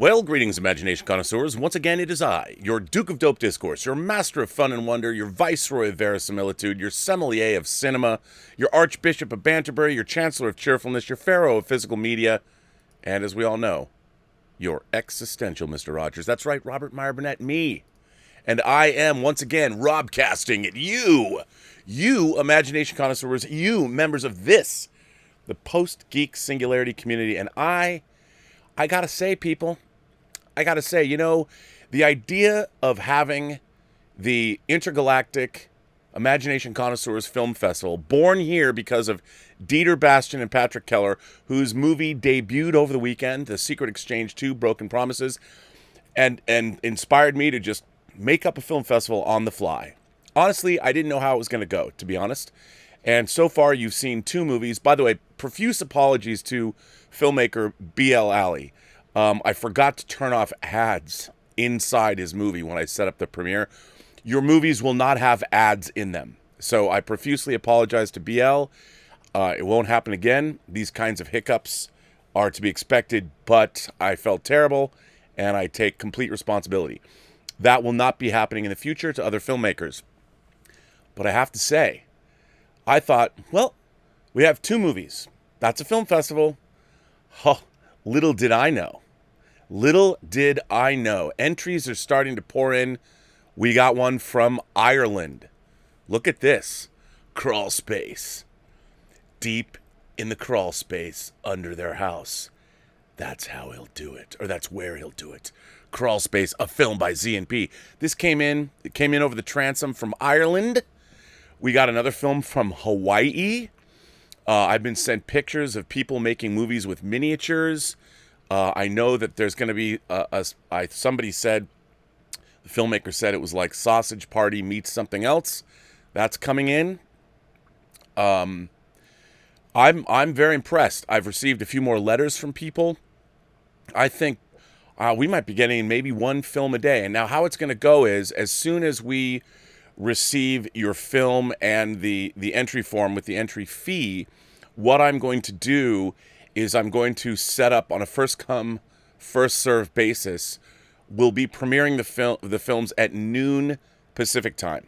Well, greetings, imagination connoisseurs. Once again, it is I, your Duke of Dope Discourse, your master of fun and wonder, your viceroy of verisimilitude, your sommelier of cinema, your archbishop of banterbury, your chancellor of cheerfulness, your pharaoh of physical media, and as we all know, your existential Mr. Rogers. That's right, Robert Meyer Burnett, me. And I am, once again, robcasting at you imagination connoisseurs, you members of this, the Post-Geek Singularity community. And I gotta say, people, the idea of having the Intergalactic Imagination Connoisseurs Film Festival, born here because of Dieter Bastian and Patrick Keller, whose movie debuted over the weekend, The Secret Exchange 2, Broken Promises, and inspired me to just make up a film festival on the fly. Honestly, I didn't know how it was going to go, to be honest. And so far, you've seen two movies. By the way, profuse apologies to filmmaker B.L. Alley. I forgot to turn off ads inside his movie when I set up the premiere. Your movies will not have ads in them. So I profusely apologize to BL. It won't happen again. These kinds of hiccups are to be expected, but I felt terrible, and I take complete responsibility. That will not be happening in the future to other filmmakers. But I have to say, I thought, well, we have two movies. That's a film festival. Oh, little did I know. Entries are starting to pour in. We got one from Ireland. Look at this. Crawl space. Deep in the crawl space under their house. That's how he'll do it. Or that's where he'll do it. Crawl Space, a film by Z&P. It came in over the transom from Ireland. We got another film from Hawaii. I've been sent pictures of people making movies with miniatures. I know that there's going to be somebody said, the filmmaker said it was like Sausage Party meets something else. That's coming in. I'm very impressed. I've received a few more letters from people. I think we might be getting maybe one film a day. And now how it's going to go is, as soon as we receive your film and the entry form with the entry fee, what I'm going to do is I'm going to set up on a first come, first serve basis. We'll be premiering the films at noon Pacific time.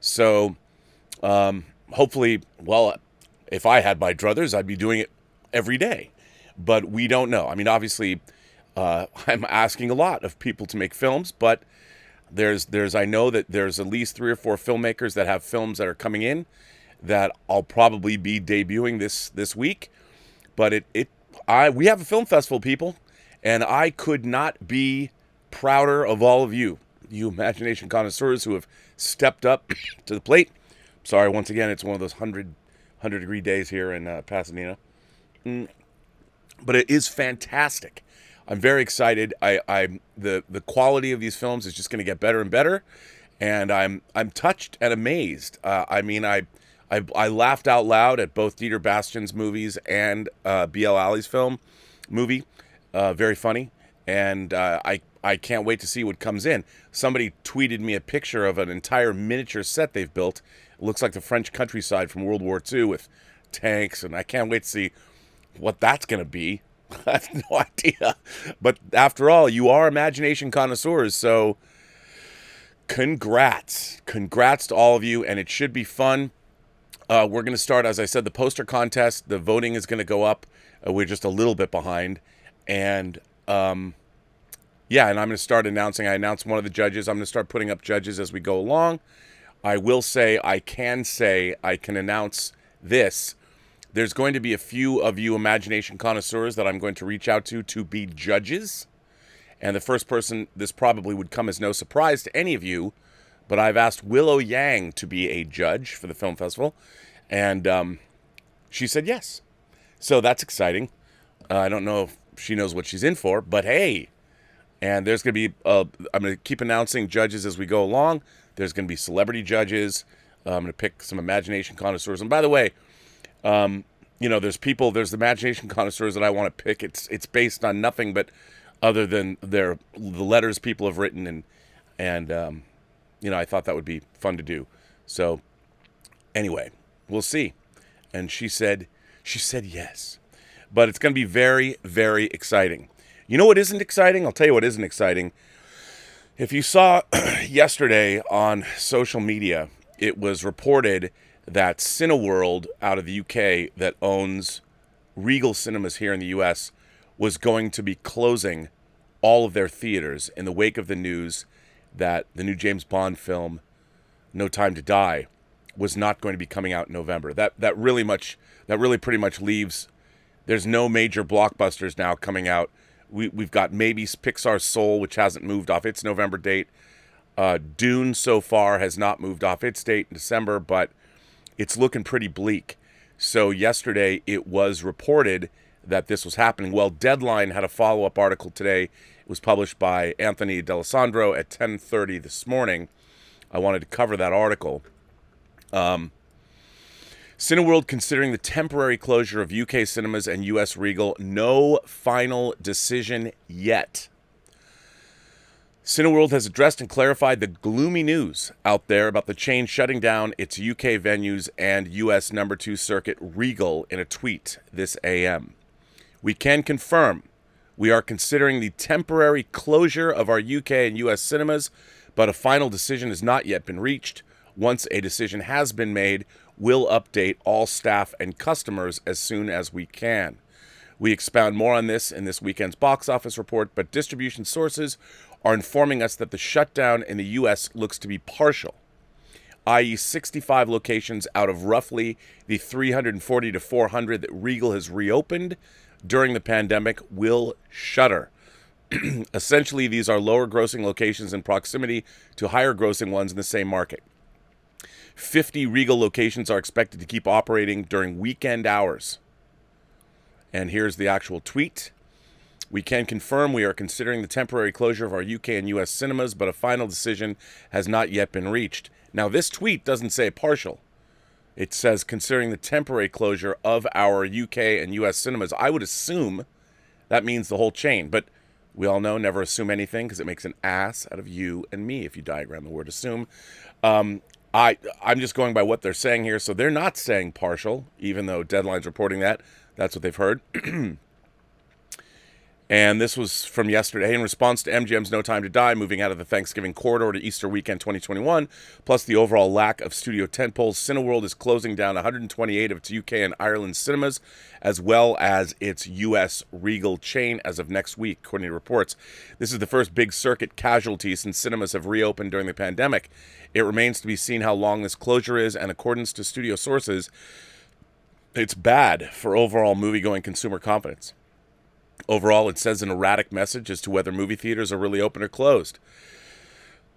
So hopefully, well, if I had my druthers, I'd be doing it every day. But we don't know. I mean, obviously, I'm asking a lot of people to make films, but I know that there's at least 3 or 4 filmmakers that have films that are coming in that I'll probably be debuting this week. But we have a film festival, people, and I could not be prouder of all of you imagination connoisseurs who have stepped up to the plate. Sorry, once again, it's one of those 100 degree days here in Pasadena. But it is fantastic. I'm very excited. The quality of these films is just going to get better and better, and I'm touched and amazed. I laughed out loud at both Dieter Bastian's movies and B.L. Alley's movie. Very funny, and I can't wait to see what comes in. Somebody tweeted me a picture of an entire miniature set they've built. It looks like the French countryside from World War II with tanks, and I can't wait to see what that's going to be. I have no idea. But after all, you are imagination connoisseurs, so congrats. Congrats to all of you, and it should be fun. We're going to start, as I said, the poster contest. The voting is going to go up. We're just a little bit behind. And, and I'm going to start announcing. I announced one of the judges. I'm going to start putting up judges as we go along. I can announce this. There's going to be a few of you imagination connoisseurs that I'm going to reach out to be judges. And the first person, this probably would come as no surprise to any of you, but I've asked Willow Yang to be a judge for the film festival. And she said yes. So that's exciting. I don't know if she knows what she's in for, but hey. And there's going to be, I'm going to keep announcing judges as we go along. There's going to be celebrity judges. I'm going to pick some imagination connoisseurs. And by the way, there's the imagination connoisseurs that I want to pick. It's based on nothing but other than the letters people have written, and I thought that would be fun to do. So anyway, we'll see. And she said yes, but it's going to be very, very exciting. You know what isn't exciting? I'll tell you what isn't exciting. If you saw yesterday on social media, it was reported that CINEWORLD out of the UK that owns REGAL cinemas here in the US was going to be closing all of their theaters in the wake of the news that the new James Bond film, No Time to Die, was not going to be coming out in November. That really pretty much leaves. There's no major blockbusters now coming out. We've got maybe Pixar's Soul, which hasn't moved off its November date. Dune so far has not moved off its date in December, but it's looking pretty bleak. So yesterday it was reported that this was happening. Well, Deadline had a follow-up article today. It was published by Anthony D'Alessandro at 10:30 this morning. I wanted to cover that article. CINEWORLD considering the temporary closure of UK cinemas and US Regal. No final decision yet. CINEWORLD has addressed and clarified the gloomy news out there about the chain shutting down its UK venues and US number 2 circuit Regal in a tweet this AM. We can confirm we are considering the temporary closure of our UK and US cinemas, but a final decision has not yet been reached. Once a decision has been made, we'll update all staff and customers as soon as we can. We expound more on this in this weekend's box office report, but distribution sources are informing us that the shutdown in the U.S. looks to be partial, i.e. 65 locations out of roughly the 340 to 400 that Regal has reopened during the pandemic will shutter. Essentially, these are lower grossing locations in proximity to higher grossing ones in the same market. 50 Regal locations are expected to keep operating during weekend hours. And here's the actual tweet. We can confirm we are considering the temporary closure of our UK and US cinemas, but a final decision has not yet been reached. Now, this tweet doesn't say partial. It says considering the temporary closure of our UK and US cinemas. I would assume that means the whole chain, but we all know never assume anything because it makes an ass out of you and me if you diagram the word assume. I'm just going by what they're saying here. So they're not saying partial, even though Deadline's reporting that. That's what they've heard. And this was from yesterday. In response to MGM's No Time to Die moving out of the Thanksgiving corridor to Easter weekend 2021, plus the overall lack of studio tentpoles, CINEWORLD is closing down 128 of its UK and Ireland cinemas, as well as its US Regal chain as of next week, according to reports. This is the first big circuit casualty since cinemas have reopened during the pandemic. It remains to be seen how long this closure is, and according to studio sources, it's bad for overall movie-going consumer confidence. Overall, it sends an erratic message as to whether movie theaters are really open or closed.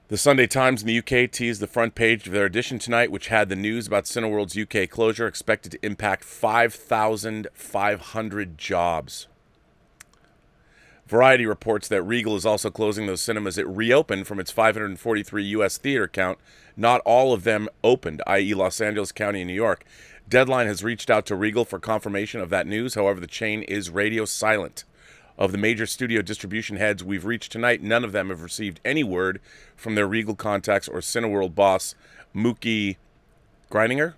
The Sunday Times in the UK teased the front page of their edition tonight, which had the news about CINEWORLD's UK closure expected to impact 5,500 jobs. Variety reports that Regal is also closing those cinemas it reopened from its 543 U.S. theater count. Not all of them opened, i.e. Los Angeles County and New York. Deadline has reached out to Regal for confirmation of that news. However, the chain is radio silent. Of the major studio distribution heads we've reached tonight, none of them have received any word from their Regal contacts or CINEWORLD boss, Mookie Greininger,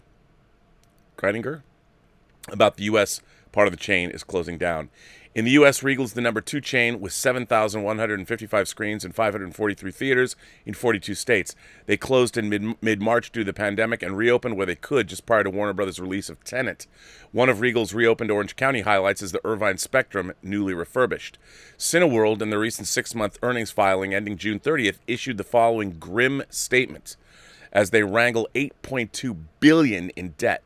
about the U.S. part of the chain is closing down. In the U.S., Regal is the number 2 chain with 7,155 screens in 543 theaters in 42 states. They closed in mid-March due to the pandemic and reopened where they could just prior to Warner Brothers' release of Tenet. One of Regal's reopened Orange County highlights is the Irvine Spectrum, newly refurbished. CINEWORLD, in the recent 6-month earnings filing ending June 30th, issued the following grim statement as they wrangle $8.2 billion in debt.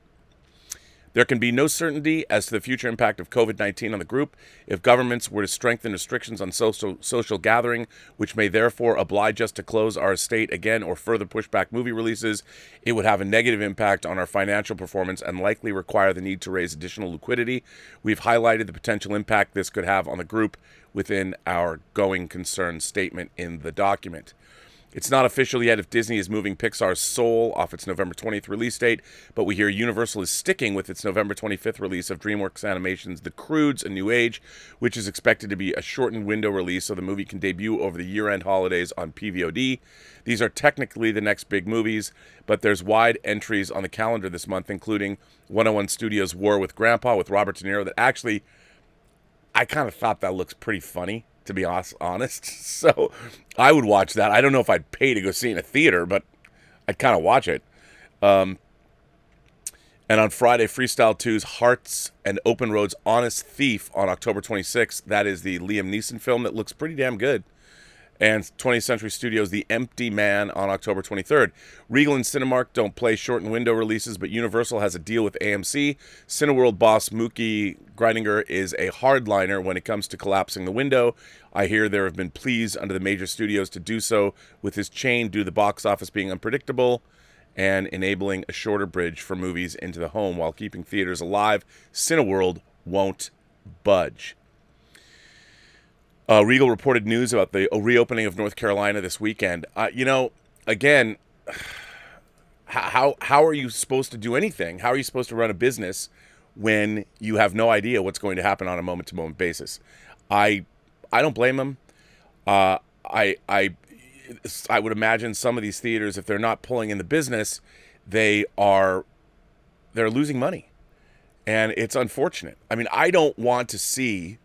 There can be no certainty as to the future impact of COVID-19 on the group. If governments were to strengthen restrictions on social gathering, which may therefore oblige us to close our estate again or further push back movie releases, it would have a negative impact on our financial performance and likely require the need to raise additional liquidity. We've highlighted the potential impact this could have on the group within our going concern statement in the document. It's not official yet if Disney is moving Pixar's Soul off its November 20th release date, but we hear Universal is sticking with its November 25th release of DreamWorks Animation's The Croods: A New Age, which is expected to be a shortened window release so the movie can debut over the year-end holidays on PVOD. These are technically the next big movies, but there's wide entries on the calendar this month, including 101 Studios' War with Grandpa with Robert De Niro that actually, I kind of thought that looks pretty funny. to be honest. So I would watch that. I don't know if I'd pay to go see it in a theater, but I'd kind of watch it. And on Friday, Freestyle 2's Hearts and Open Road's Honest Thief on October 26th. That is the Liam Neeson film that looks pretty damn good. And 20th Century Studios' The Empty Man on October 23rd. Regal and Cinemark don't play short and window releases, but Universal has a deal with AMC. Cineworld boss Mookie Greininger is a hardliner when it comes to collapsing the window. I hear there have been pleas under the major studios to do so with his chain due to the box office being unpredictable and enabling a shorter bridge for movies into the home while keeping theaters alive. Cineworld won't budge. Regal reported news about the reopening of North Carolina this weekend. Again, how are you supposed to do anything? How are you supposed to run a business when you have no idea what's going to happen on a moment-to-moment basis? I don't blame them. I would imagine some of these theaters, if they're not pulling in the business, they're losing money, and it's unfortunate. I mean, I don't want to see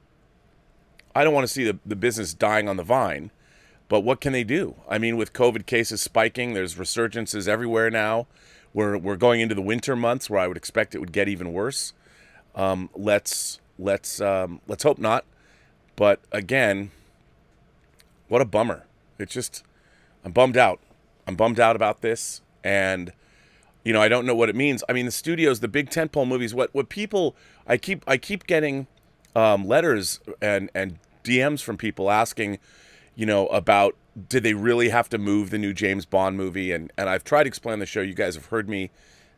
the business dying on the vine, but what can they do? I mean, with COVID cases spiking, there's resurgences everywhere now. We're going into the winter months where I would expect it would get even worse. Let's hope not. But again, what a bummer. It's just, I'm bummed out. I'm bummed out about this, and I don't know what it means. I mean, the studios, the big tentpole movies, what people, I keep getting letters and DMs from people asking, about did they really have to move the new James Bond movie? And I've tried to explain the show. You guys have heard me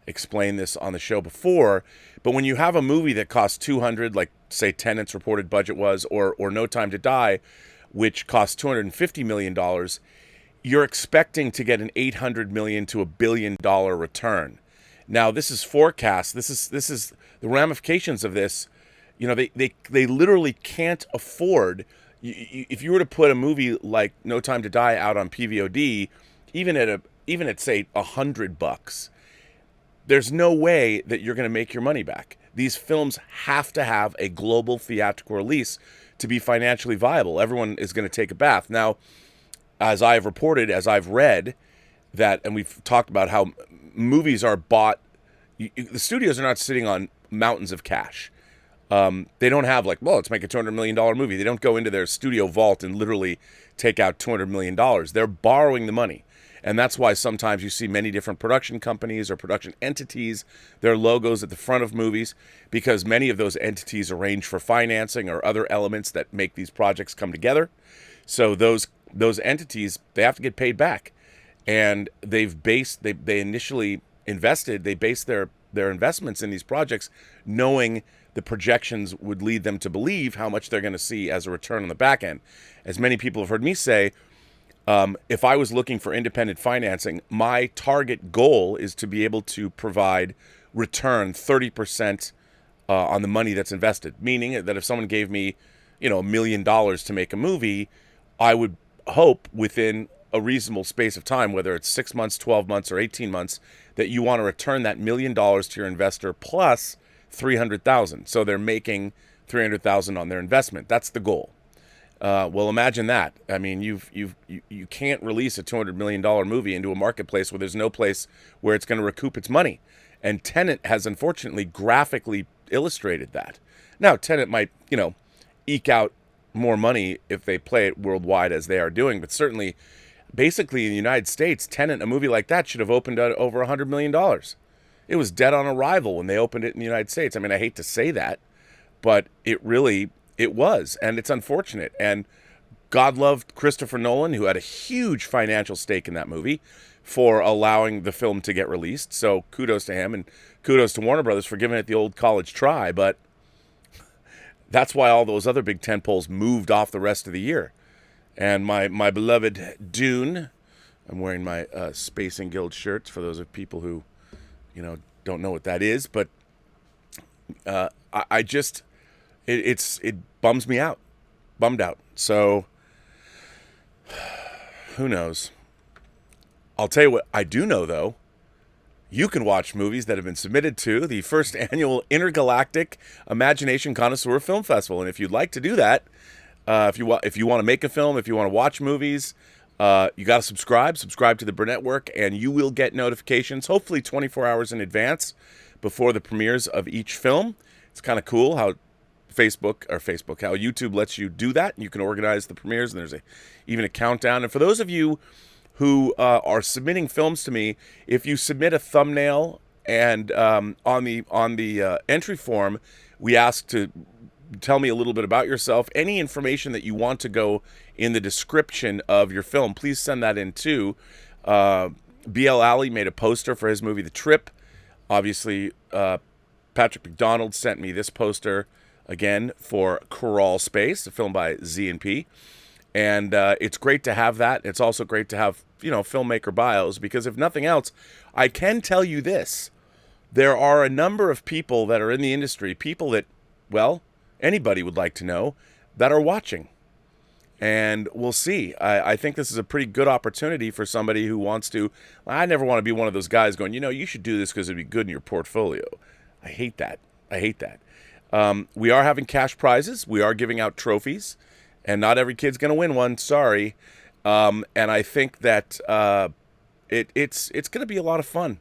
explain this on the show before. But when you have a movie that costs 200, like say Tenet's reported budget was, or No Time to Die, which costs $250 million, you're expecting to get an $800 million to $1 billion return. Now, this is forecast. This is the ramifications of this. They literally can't afford. If you were to put a movie like No Time to Die out on PVOD, even at say $100, there's no way that you're going to make your money back. These films have to have a global theatrical release to be financially viable. Everyone is going to take a bath. Now, as I've reported, as I've read that, and we've talked about how movies are bought, the studios are not sitting on mountains of cash. They don't have let's make a $200 million movie. They don't go into their studio vault and literally take out $200 million. They're borrowing the money. And that's why sometimes you see many different production companies or production entities, their logos at the front of movies, because many of those entities arrange for financing or other elements that make these projects come together. So those entities, they have to get paid back. And they initially invested, they based their investments in these projects knowing the projections would lead them to believe how much they're going to see as a return on the back end. As many people have heard me say, if I was looking for independent financing, my target goal is to be able to provide return 30% on the money that's invested. Meaning that if someone gave me, $1 million to make a movie, I would hope within a reasonable space of time, whether it's 6 months, 12 months, or 18 months, that you want to return that $1 million to your investor plus $300,000. So they're making $300,000 on their investment. That's the goal. Well, imagine that. I mean, you can't release a $200 million movie into a marketplace where there's no place where it's going to recoup its money. And Tenet has unfortunately graphically illustrated that. Now, Tenet might, eke out more money if they play it worldwide as they are doing, but certainly, basically in the United States, Tenet, a movie like that, should have opened at over $100 million. It was dead on arrival when they opened it in the United States. I mean, I hate to say that, but it was, and it's unfortunate. And God loved Christopher Nolan, who had a huge financial stake in that movie, for allowing the film to get released. So kudos to him, and kudos to Warner Brothers for giving it the old college try. But that's why all those other big tentpoles moved off the rest of the year. And my beloved Dune, I'm wearing my Spacing Guild shirts for those of people who, don't know what that is. But I just... It bums me out. Bummed out. So, who knows? I'll tell you what I do know, though. You can watch movies that have been submitted to the first annual Intergalactic Imagination Connoisseur Film Festival. And if you'd like to do that, If you want to make a film, if you want to watch movies, you got to subscribe. Subscribe to the Burnettwork, and you will get notifications, hopefully 24 hours in advance before the premieres of each film. It's kind of cool how how YouTube lets you do that. You can organize the premieres, and there's even a countdown. And for those of you who are submitting films to me, if you submit a thumbnail and on the entry form, we ask to tell me a little bit about yourself. Any information that you want to go in the description of your film, please send that in too. BL Alley made a poster for his movie The Trip. Obviously, Patrick McDonald sent me this poster again for Crawl Space, a film by Z&P. And it's great to have that. It's also great to have, filmmaker bios, because if nothing else, I can tell you this. There are a number of people that are in the industry, people that, anybody would like to know, that are watching. And we'll see. I think this is a pretty good opportunity for somebody who wants to. I never want to be one of those guys going, you should do this because it'd be good in your portfolio. I hate that. We are having cash prizes. We are giving out trophies. And not every kid's going to win one. Sorry. And I think that it's going to be a lot of fun.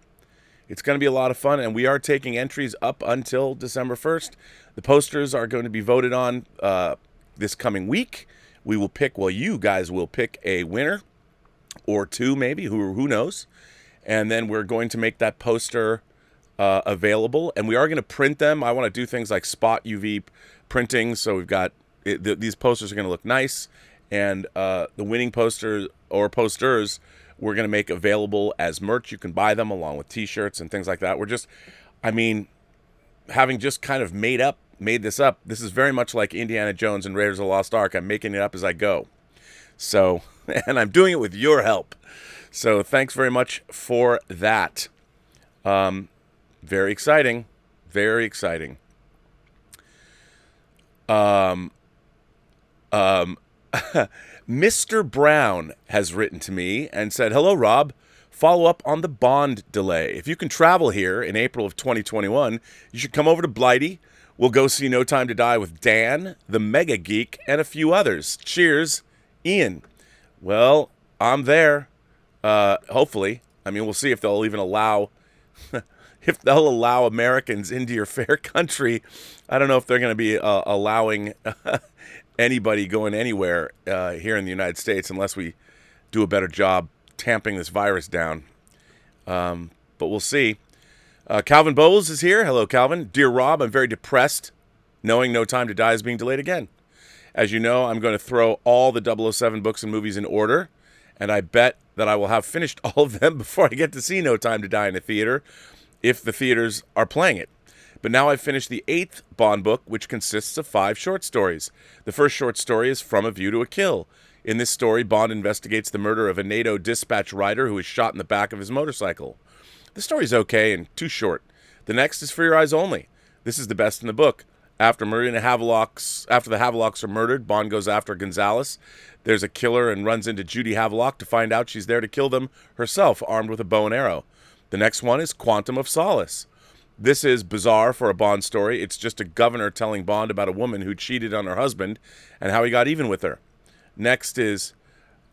It's going to be a lot of fun, and we are taking entries up until December 1st. The posters are going to be voted on this coming week. We will pick, you guys will pick a winner or two maybe, who knows. And then we're going to make that poster available, and we are going to print them. I want to do things like spot UV printing, so we've got these posters are going to look nice, and the winning poster or posters we're going to make available as merch. You can buy them along with t-shirts and things like that. We're just, having just kind of made this up, this is very much like Indiana Jones and Raiders of the Lost Ark. I'm making it up as I go. So, and I'm doing it with your help. So thanks very much for that. Very exciting. Very exciting. Mr. Brown has written to me and said, "Hello, Rob. Follow up on the Bond delay. If you can travel here in April of 2021, you should come over to Blighty. We'll go see No Time to Die with Dan, the Mega Geek, and a few others. Cheers, Ian." Well, I'm there. Hopefully. We'll see if they'll even allow Americans into your fair country. I don't know if they're going to be allowing anybody going anywhere here in the United States unless we do a better job tamping this virus down. But we'll see. Calvin Bowles is here. Hello, Calvin. Dear Rob, I'm very depressed knowing No Time to Die is being delayed again. As you know, I'm going to throw all the 007 books and movies in order, and I bet that I will have finished all of them before I get to see No Time to Die in the theater, if the theaters are playing it. But now I've finished the 8th Bond book, which consists of 5 short stories. The first short story is From a View to a Kill. In this story, Bond investigates the murder of a NATO dispatch rider who was shot in the back of his motorcycle. The story's okay and too short. The next is For Your Eyes Only. This is the best in the book. After the Havelocks are murdered, Bond goes after Gonzalez. There's a killer and runs into Judy Havelock to find out she's there to kill them herself, armed with a bow and arrow. The next one is Quantum of Solace. This is bizarre for a Bond story. It's just a governor telling Bond about a woman who cheated on her husband and how he got even with her. Next is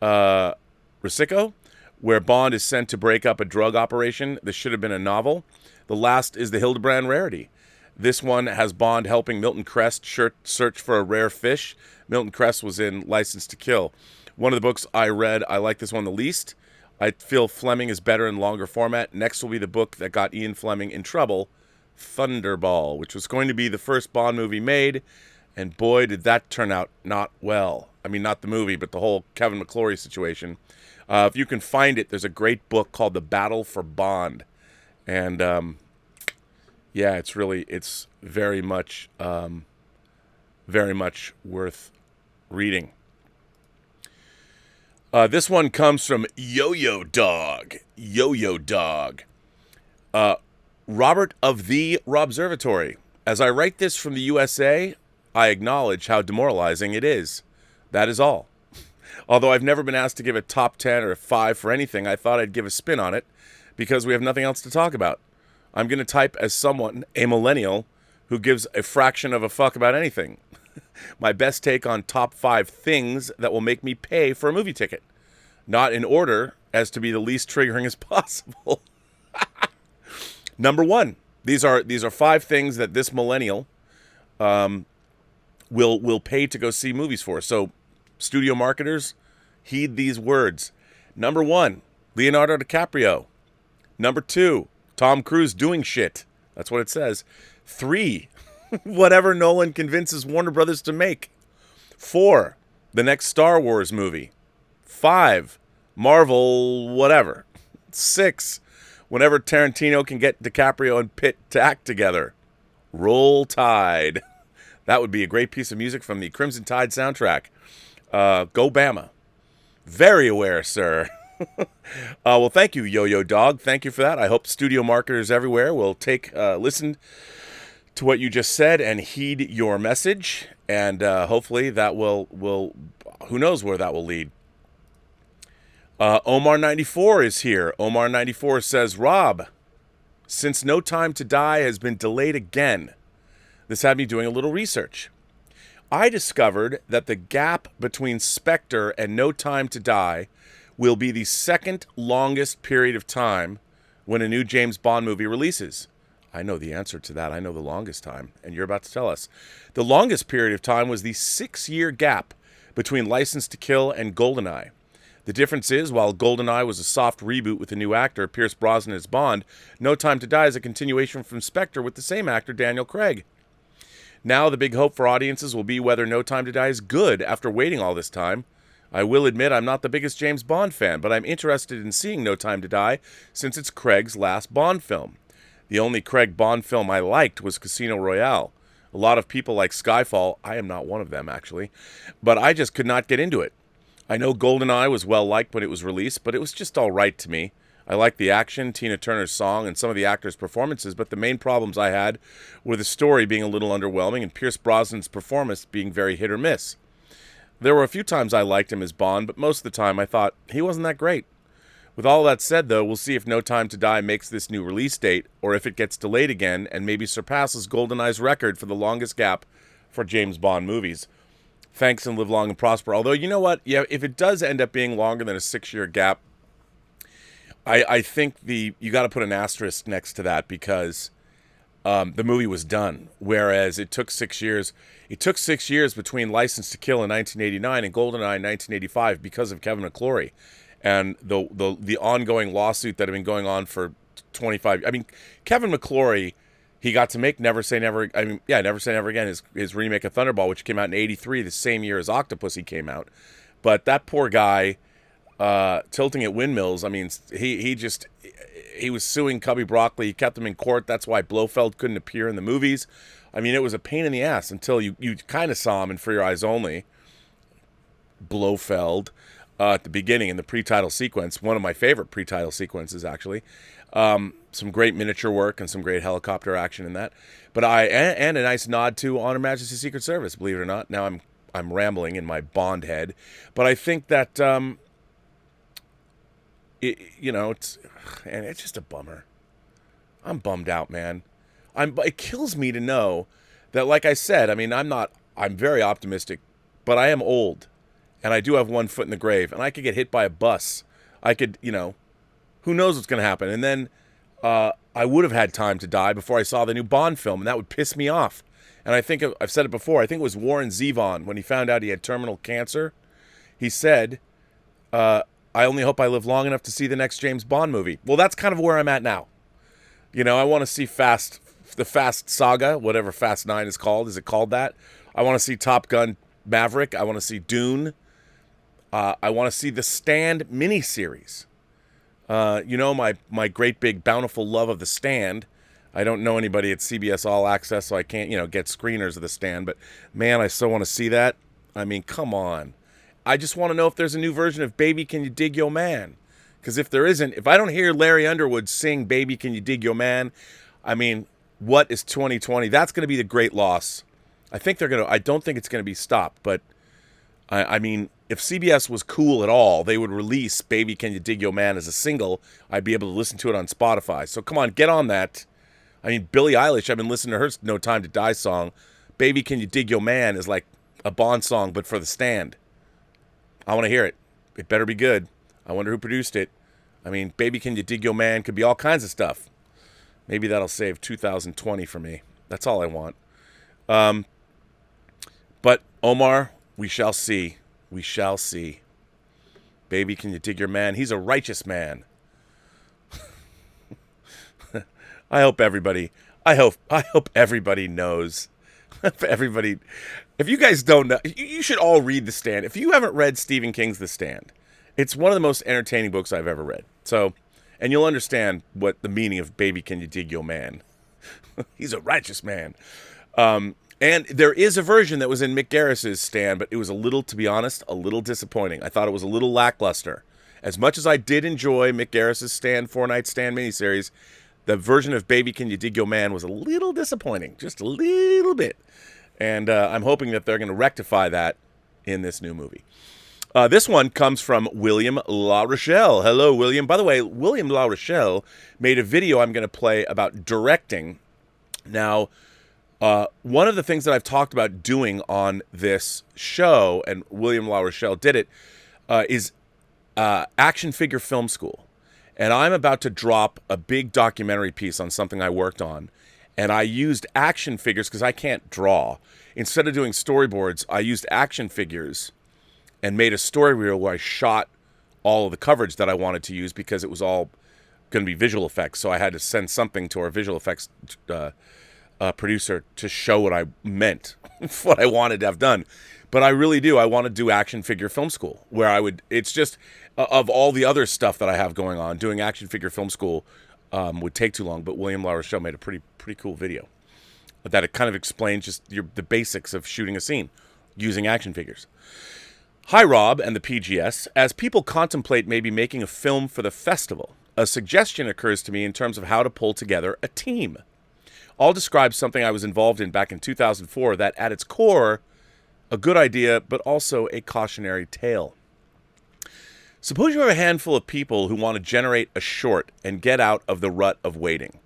Risico, where Bond is sent to break up a drug operation. This should have been a novel. The last is the Hildebrand Rarity. This one has Bond helping Milton Crest search for a rare fish. Milton Crest was in License to Kill. One of the books I read, I like this one the least. I feel Fleming is better in longer format. Next will be the book that got Ian Fleming in trouble, Thunderball, which was going to be the first Bond movie made, and boy, did that turn out not well. Not the movie, but the whole Kevin McClory situation. If you can find it, there's a great book called The Battle for Bond, and it's very much worth reading. This one comes from Yo-Yo Dog. Yo-Yo Dog. Robert of the Robservatory. As I write this from the USA, I acknowledge how demoralizing it is. That is all. Although I've never been asked to give a top 10 or a 5 for anything, I thought I'd give a spin on it because we have nothing else to talk about. I'm going to type as someone, a millennial, who gives a fraction of a fuck about anything. My best take on top 5 things that will make me pay for a movie ticket. Not in order as to be the least triggering as possible. Number 1. These are 5 things that this millennial will pay to go see movies for. So, studio marketers, heed these words. Number 1, Leonardo DiCaprio. Number 2, Tom Cruise doing shit. That's what it says. 3, whatever Nolan convinces Warner Brothers to make. 4, the next Star Wars movie. 5, Marvel whatever. 6, whenever Tarantino can get DiCaprio and Pitt to act together. Roll Tide. That would be a great piece of music from the Crimson Tide soundtrack. Go Bama. Very aware, sir. Well, thank you, Yo-Yo Dog. Thank you for that. I hope studio marketers everywhere will take listen to what you just said and heed your message. And hopefully that will, who knows where that will lead. Omar94 is here. Omar94 says, Rob, since No Time to Die has been delayed again, this had me doing a little research. I discovered that the gap between Spectre and No Time to Die will be the second longest period of time when a new James Bond movie releases. I know the answer to that. I know the longest time, and you're about to tell us. The longest period of time was the 6-year gap between License to Kill and GoldenEye. The difference is, while GoldenEye was a soft reboot with a new actor, Pierce Brosnan as Bond, No Time to Die is a continuation from Spectre with the same actor, Daniel Craig. Now the big hope for audiences will be whether No Time to Die is good after waiting all this time. I will admit I'm not the biggest James Bond fan, but I'm interested in seeing No Time to Die since it's Craig's last Bond film. The only Craig Bond film I liked was Casino Royale. A lot of people like Skyfall. I am not one of them, actually. But I just could not get into it. I know GoldenEye was well-liked when it was released, but it was just all right to me. I liked the action, Tina Turner's song, and some of the actors' performances, but the main problems I had were the story being a little underwhelming and Pierce Brosnan's performance being very hit or miss. There were a few times I liked him as Bond, but most of the time I thought he wasn't that great. With all that said, though, we'll see if No Time to Die makes this new release date, or if it gets delayed again and maybe surpasses GoldenEye's record for the longest gap for James Bond movies. Thanks and live long and prosper. Although, you know what? Yeah, if it does end up being longer than a 6-year gap, I think you got to put an asterisk next to that because the movie was done. Whereas it took 6 years. It took 6 years between License to Kill in 1989 and GoldenEye in 1985 because of Kevin McClory and the ongoing lawsuit that had been going on for 25. I mean, Kevin McClory. He got to make Never Say Never. Never Say Never Again. His remake of Thunderball, which came out in '83, the same year as Octopussy came out. But that poor guy, tilting at windmills. I mean, he was suing Cubby Broccoli. He kept him in court. That's why Blofeld couldn't appear in the movies. I mean, it was a pain in the ass until you kind of saw him in For Your Eyes Only. Blofeld at the beginning in the pre-title sequence. One of my favorite pre-title sequences, actually. Some great miniature work and some great helicopter action in that. But and a nice nod to On Her Majesty's Secret Service, believe it or not. Now I'm rambling in my Bond head, but I think that it's just a bummer. I'm bummed out, man. It kills me to know that, like I said, I mean, I'm very optimistic, but I am old and I do have one foot in the grave and I could get hit by a bus. I could, who knows what's going to happen. And then I would have had time to die before I saw the new Bond film, and that would piss me off. And I think I've said it before. I think it was Warren Zevon, when he found out he had terminal cancer, he said, I only hope I live long enough to see the next James Bond movie. Well, that's kind of where I'm at now. I want to see the Fast Saga, whatever Fast 9 is called. Is it called that? I want to see Top Gun Maverick. I want to see Dune. I want to see the Stand miniseries. My great big bountiful love of The Stand. I don't know anybody at CBS All Access, so I can't, get screeners of The Stand. But, man, I so want to see that. I mean, come on. I just want to know if there's a new version of Baby Can You Dig Yo Man. Because if there isn't, if I don't hear Larry Underwood sing Baby Can You Dig Yo Man, I mean, what is 2020? That's going to be the great loss. I don't think it's going to be stopped. But, I mean, if CBS was cool at all, they would release Baby Can You Dig Yo Man as a single. I'd be able to listen to it on Spotify. So come on, get on that. I mean, Billie Eilish, I've been listening to her No Time to Die song Baby Can You Dig Your Man is like a Bond song, but for the Stand. I want to hear it. It better be good. I wonder who produced it. I mean, Baby Can You Dig Your Man could be all kinds of stuff. Maybe that'll save 2020 for me. That's all I want. But Omar, we shall see. We shall see. Baby, Can You Dig Your Man? He's a righteous man. I hope everybody knows. If you guys don't know, you should all read The Stand. If you haven't read Stephen King's The Stand, it's one of the most entertaining books I've ever read. So, and you'll understand what the meaning of Baby Can You Dig Your Man. He's a righteous man. And there is a version that was in Mick Garris's Stand, but it was to be honest, a little disappointing. I thought it was a little lackluster. As much as I did enjoy Mick Garris's Stand, 4-night Stand miniseries, the version of Baby Can You Dig Your Man was a little disappointing. Just a little bit. And I'm hoping that they're going to rectify that in this new movie. This one comes from William La Rochelle. Hello, William. By the way, William La Rochelle made a video I'm going to play about directing. Now, one of the things that I've talked about doing on this show, and William La Rochelle did it, is action figure film school. And I'm about to drop a big documentary piece on something I worked on. And I used action figures because I can't draw. Instead of doing storyboards, I used action figures and made a story reel where I shot all of the coverage that I wanted to use because it was all going to be visual effects. So I had to send something to our visual effects producer to show what I meant, what I wanted to have done. But I really do. I want to do action figure film school where it's just of all the other stuff that I have going on, doing action figure film school would take too long. But William La Rochelle made a pretty cool video that it kind of explains just the basics of shooting a scene using action figures. Hi, Rob and the PGS. As people contemplate maybe making a film for the festival, a suggestion occurs to me in terms of how to pull together a team. I'll describe something I was involved in back in 2004 that, at its core, a good idea, but also a cautionary tale. Suppose you have a handful of people who want to generate a short and get out of the rut of waiting.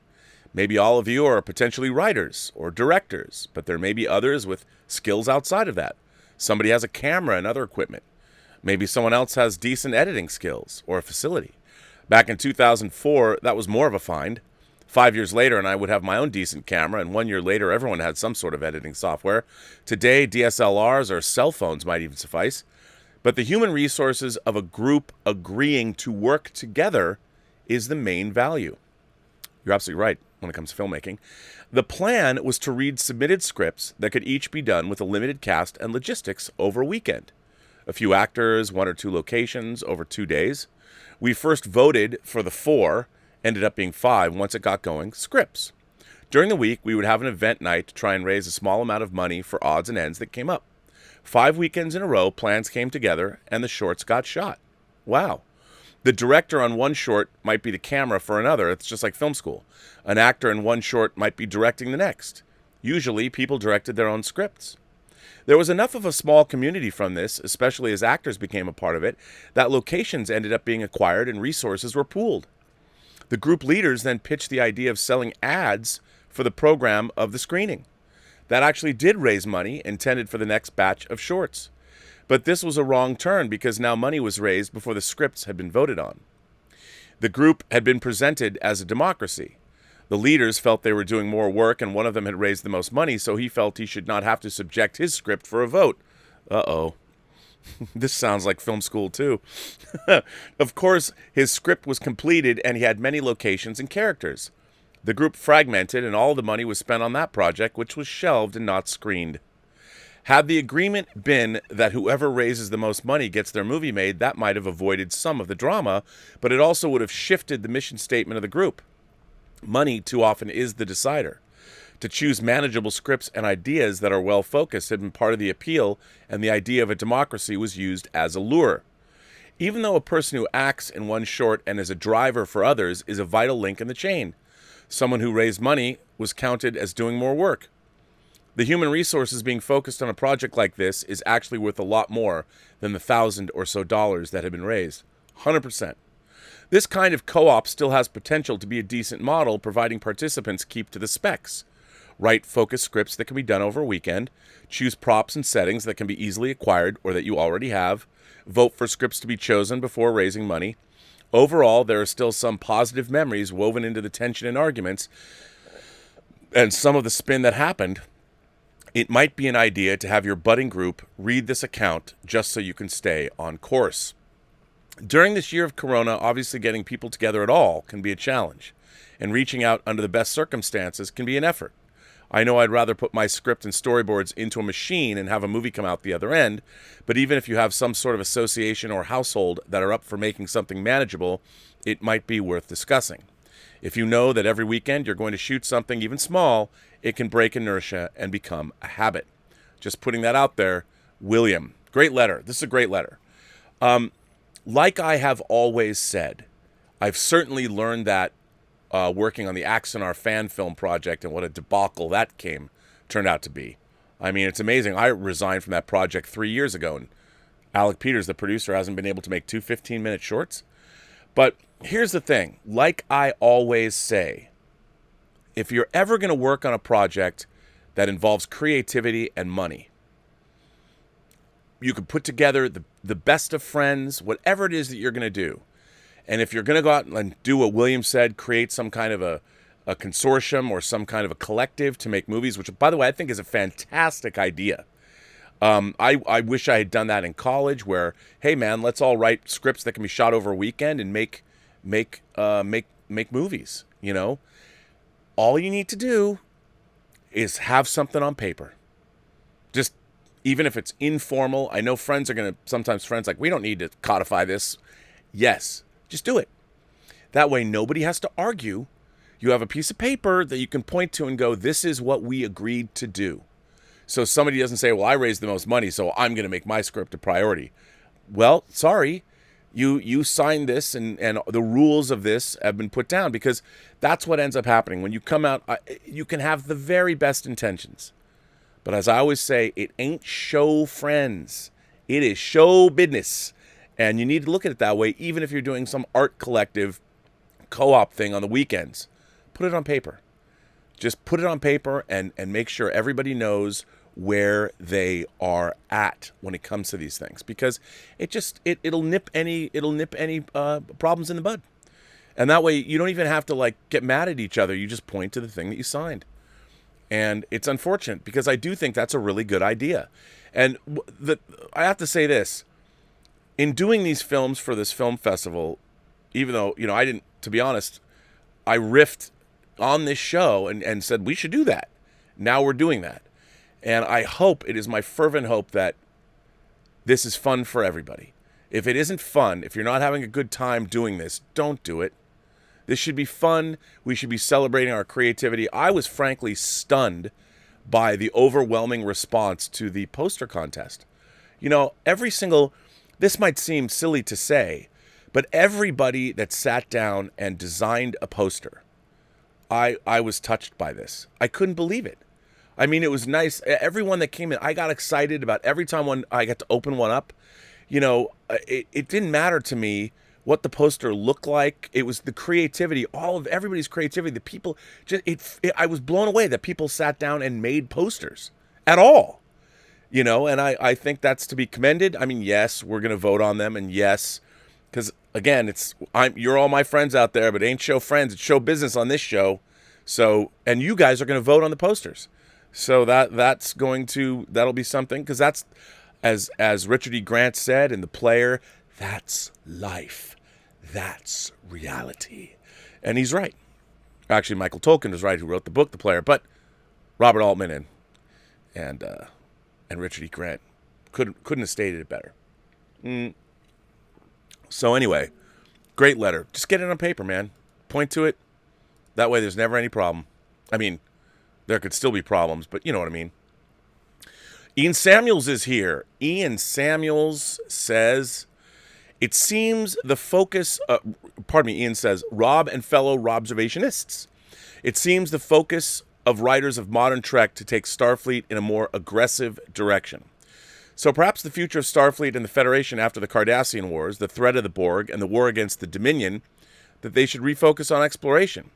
Maybe all of you are potentially writers or directors, but there may be others with skills outside of that. Somebody has a camera and other equipment. Maybe someone else has decent editing skills or a facility. Back in 2004, that was more of a find. 5 years later, and I would have my own decent camera, and 1 year later, everyone had some sort of editing software. Today, DSLRs or cell phones might even suffice. But the human resources of a group agreeing to work together is the main value. You're absolutely right when it comes to filmmaking. The plan was to read submitted scripts that could each be done with a limited cast and logistics over a weekend. A few actors, 1 or 2 locations over 2 days. We first voted for the 4, ended up being 5 once it got going, scripts. During the week, we would have an event night to try and raise a small amount of money for odds and ends that came up. 5 weekends in a row, plans came together, and the shorts got shot. Wow. The director on one short might be the camera for another. It's just like film school. An actor in one short might be directing the next. Usually, people directed their own scripts. There was enough of a small community from this, especially as actors became a part of it, that locations ended up being acquired and resources were pooled. The group leaders then pitched the idea of selling ads for the program of the screening. That actually did raise money intended for the next batch of shorts. But this was a wrong turn because now money was raised before the scripts had been voted on. The group had been presented as a democracy. The leaders felt they were doing more work and one of them had raised the most money, so he felt he should not have to subject his script for a vote. Uh-oh. This sounds like film school too. Of course, his script was completed and he had many locations and characters. The group fragmented and all the money was spent on that project, which was shelved and not screened. Had the agreement been that whoever raises the most money gets their movie made, that might have avoided some of the drama, but it also would have shifted the mission statement of the group. Money too often is the decider. To choose manageable scripts and ideas that are well-focused had been part of the appeal, and the idea of a democracy was used as a lure. Even though a person who acts in one short and is a driver for others is a vital link in the chain, someone who raised money was counted as doing more work. The human resources being focused on a project like this is actually worth a lot more than the $1,000 or so that have been raised. 100%. This kind of co-op still has potential to be a decent model, providing participants keep to the specs. Write focused scripts that can be done over a weekend. Choose props and settings that can be easily acquired or that you already have. Vote for scripts to be chosen before raising money. Overall, there are still some positive memories woven into the tension and arguments and some of the spin that happened. It might be an idea to have your budding group read this account just so you can stay on course. During this year of Corona, obviously getting people together at all can be a challenge, and reaching out under the best circumstances can be an effort. I know I'd rather put my script and storyboards into a machine and have a movie come out the other end, but even if you have some sort of association or household that are up for making something manageable, it might be worth discussing. If you know that every weekend you're going to shoot something even small, it can break inertia and become a habit. Just putting that out there. William. Great letter. This is a great letter. Like I have always said, I've certainly learned that working on the Axonar fan film project and what a debacle that turned out to be. I mean, it's amazing. I resigned from that project 3 years ago, and Alec Peters, the producer, hasn't been able to make 2 15-minute shorts. But here's the thing. Like I always say, if you're ever going to work on a project that involves creativity and money, you can put together the best of friends, whatever it is that you're going to do. And if you're going to go out and do what William said, create some kind of a consortium or some kind of a collective to make movies, which, by the way, I think is a fantastic idea. I wish I had done that in college where, hey, man, let's all write scripts that can be shot over a weekend and make movies, you know? All you need to do is have something on paper. Just, even if it's informal. I know friends like, we don't need to codify this. Yes, just do it. That way nobody has to argue. You have a piece of paper that you can point to and go, this is what we agreed to do. So somebody doesn't say, well, I raised the most money, so I'm going to make my script a priority. Well, sorry. You signed this, and the rules of this have been put down, because that's what ends up happening. When you come out, you can have the very best intentions. But as I always say, it ain't show friends. It is show business. And you need to look at it that way, even if you're doing some art collective co-op thing on the weekends. Put it on paper. Just put it on paper and make sure everybody knows where they are at when it comes to these things, because it'll nip any problems in the bud. And that way you don't even have to get mad at each other. You just point to the thing that you signed. And it's unfortunate, because I do think that's a really good idea. And I have to say this, in doing these films for this film festival, even though, I didn't, to be honest, I riffed on this show and said we should do that. Now we're doing that. And it is my fervent hope that this is fun for everybody. If it isn't fun, if you're not having a good time doing this, don't do it. This should be fun. We should be celebrating our creativity. I was frankly stunned by the overwhelming response to the poster contest. This might seem silly to say, but everybody that sat down and designed a poster, I was touched by this. I couldn't believe it. I mean, it was nice. Everyone that came in, I got excited about every time I got to open one up. It didn't matter to me what the poster looked like. It was the creativity, all of everybody's creativity. The people, I was blown away that people sat down and made posters at all. And I think that's to be commended. I mean, yes, we're going to vote on them, and yes, because again, you're all my friends out there, but it ain't show friends, it's show business on this show. So, and you guys are going to vote on the posters. So that'll be something, because that's, as Richard E. Grant said in The Player, that's life. That's reality. And he's right. Actually, Michael Tolkien was right, who wrote the book The Player, but Robert Altman and Richard E. Grant couldn't have stated it better. So anyway, great letter. Just get it on paper, man. Point to it. That way there's never any problem. I mean, there could still be problems, but you know what I mean. Ian Samuels is here. Ian Samuels says, it seems the focus, Ian says, Rob and fellow Robservationists. It seems the focus of writers of modern Trek to take Starfleet in a more aggressive direction. So perhaps the future of Starfleet and the Federation after the Cardassian Wars, the threat of the Borg, and the war against the Dominion, that they should refocus on exploration.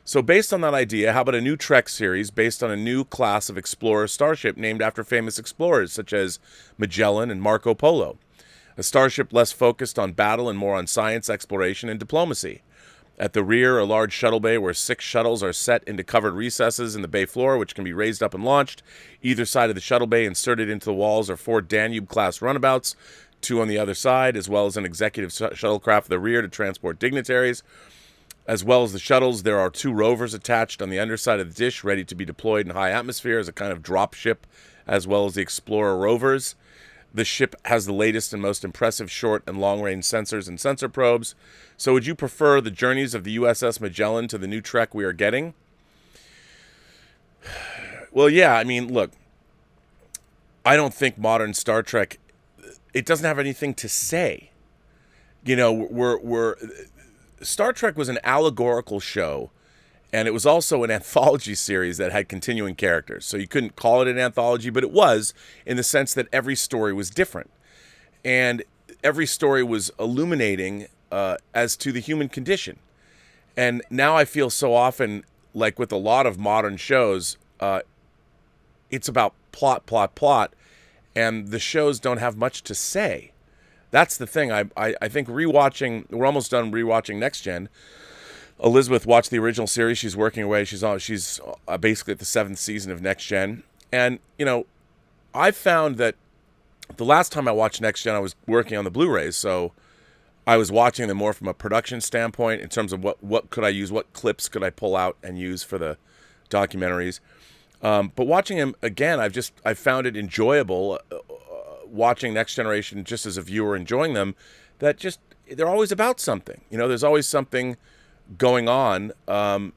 So based on that idea, how about a new Trek series based on a new class of explorer starship named after famous explorers such as Magellan and Marco Polo? A starship less focused on battle and more on science, exploration, and diplomacy. At the rear, a large shuttle bay where 6 shuttles are set into covered recesses in the bay floor, which can be raised up and launched. Either side of the shuttle bay inserted into the walls are 4 Danube-class runabouts, 2 on the other side, as well as an executive shuttlecraft at the rear to transport dignitaries. As well as the shuttles, there are 2 rovers attached on the underside of the dish, ready to be deployed in high atmosphere as a kind of drop ship, as well as the Explorer rovers. The ship has the latest and most impressive short and long-range sensors and sensor probes. So would you prefer the journeys of the USS Magellan to the new Trek we are getting? Well, yeah, I mean, look, I don't think modern Star Trek, it doesn't have anything to say. You know, Star Trek was an allegorical show, and it was also an anthology series that had continuing characters. So you couldn't call it an anthology, but it was, in the sense that every story was different. And every story was illuminating as to the human condition. And now I feel so often, like with a lot of modern shows, it's about plot, and the shows don't have much to say. That's the thing. I think rewatching, we're almost done rewatching Next Gen. Elizabeth watched the original series. She's working away. She's basically at the 7th season of Next Gen. And, you know, I found that the last time I watched Next Gen, I was working on the Blu-rays. So I was watching them more from a production standpoint in terms of what could I use, what clips could I pull out and use for the documentaries. But watching them again, I found it enjoyable watching Next Generation just as a viewer, enjoying them, that just, they're always about something. You know, there's always something going on. That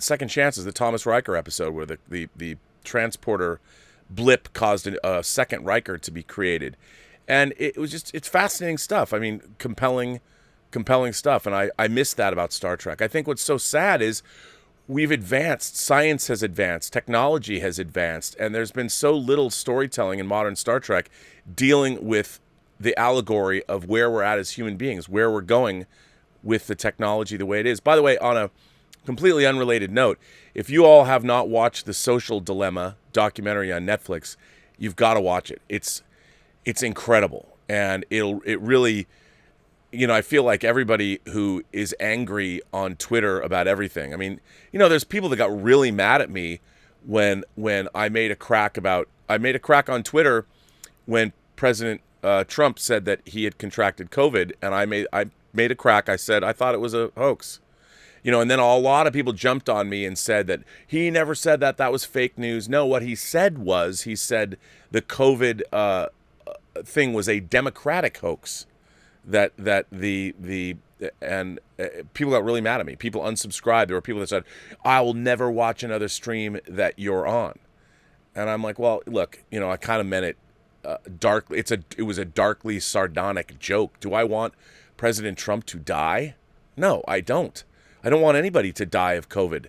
Second Chances, the Thomas Riker episode where the transporter blip caused a second Riker to be created. And it was just, it's fascinating stuff. I mean, compelling stuff. And I miss that about Star Trek. I think what's so sad is we've advanced, science has advanced, technology has advanced, and there's been so little storytelling in modern Star Trek dealing with the allegory of where we're at as human beings, where we're going with the technology the way it is. By the way, on a completely unrelated note, if you all have not watched the Social Dilemma documentary on Netflix, you've got to watch it. It's incredible, and it really, you know, I feel like everybody who is angry on Twitter about everything. I mean, you know, there's people that got really mad at me when I made a crack on Twitter when President Trump said that he had contracted COVID, and I made a crack. I said I thought it was a hoax, you know, and then a lot of people jumped on me and said that he never said that was fake news. No, what he said was, he said the COVID thing was a Democratic hoax. That people got really mad at me. People unsubscribed. There were people that said, I will never watch another stream that you're on. And I'm like, well, look, you know, I kind of meant it darkly. It was a darkly sardonic joke. Do I want President Trump to die? No, I don't. I don't want anybody to die of COVID.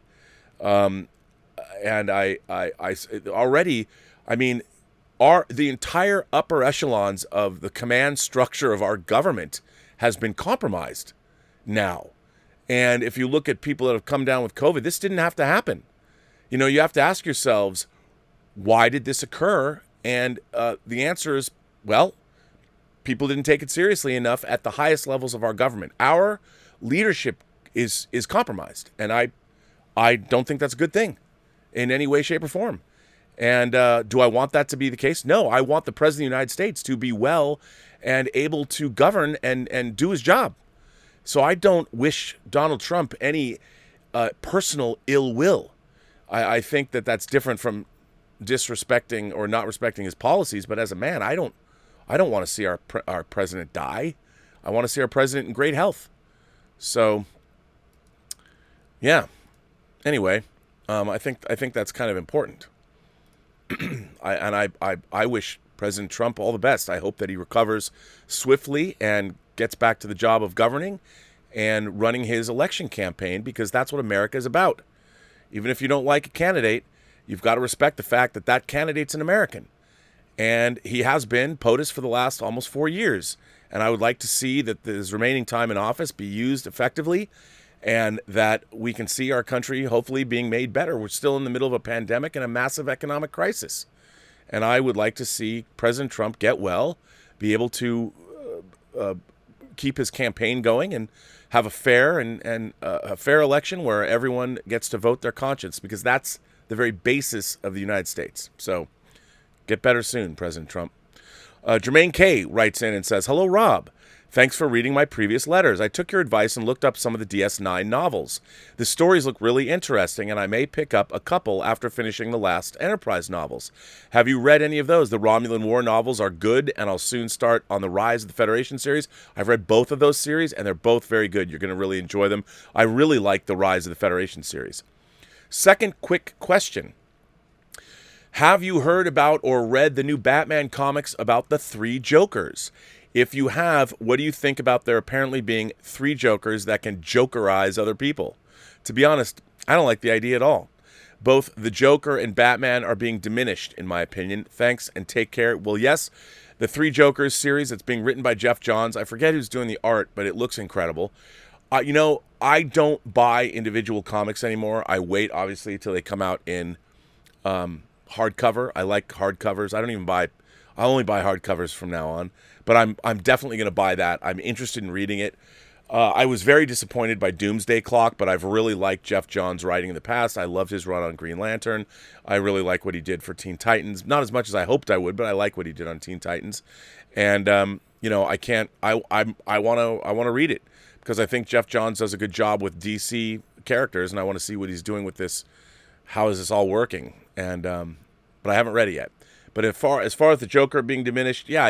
And I already, I mean, the entire upper echelons of the command structure of our government has been compromised now. And if you look at people that have come down with COVID, this didn't have to happen. You know, you have to ask yourselves, why did this occur? And the answer is, well, people didn't take it seriously enough at the highest levels of our government. Our leadership is compromised. And I don't think that's a good thing in any way, shape, or form. And do I want that to be the case? No, I want the President of the United States to be well and able to govern and do his job. So I don't wish Donald Trump any personal ill will. I think that that's different from disrespecting or not respecting his policies. But as a man, I don't want to see our president die. I want to see our president in great health. So, yeah. Anyway, I think that's kind of important. I wish President Trump all the best. I hope that he recovers swiftly and gets back to the job of governing and running his election campaign, because that's what America is about. Even if you don't like a candidate, you've got to respect the fact that that candidate's an American. And he has been POTUS for the last almost 4 years. And I would like to see that his remaining time in office be used effectively and that we can see our country hopefully being made better. We're still in the middle of a pandemic and a massive economic crisis. And I would like to see President Trump get well, be able to keep his campaign going, and have a fair and a fair election where everyone gets to vote their conscience, because that's the very basis of the United States. So get better soon, President Trump. Jermaine K. writes in and says, "Hello, Rob. Thanks for reading my previous letters. I took your advice and looked up some of the DS9 novels. The stories look really interesting, and I may pick up a couple after finishing the last Enterprise novels. Have you read any of those? The Romulan War novels are good, and I'll soon start on the Rise of the Federation series. I've read both of those series, and they're both very good. You're going to really enjoy them. I really like the Rise of the Federation series." Second quick question. Have you heard about or read the new Batman comics about the three Jokers? If you have, what do you think about there apparently being three Jokers that can Jokerize other people? To be honest, I don't like the idea at all. Both the Joker and Batman are being diminished, in my opinion. Thanks and take care. Well, yes, the Three Jokers series that's being written by Jeff Johns. I forget who's doing the art, but it looks incredible. I don't buy individual comics anymore. I wait, obviously, till they come out in hardcover. I like hardcovers. I'll only buy hardcovers from now on. But I'm definitely going to buy that. I'm interested in reading it. I was very disappointed by Doomsday Clock, but I've really liked Jeff Johns' writing in the past. I loved his run on Green Lantern. I really like what he did for Teen Titans. Not as much as I hoped I would, but I like what he did on Teen Titans. And I want to read it, because I think Jeff Johns does a good job with DC characters, and I want to see what he's doing with this. How is this all working? And but I haven't read it yet. But as far as the Joker being diminished, yeah,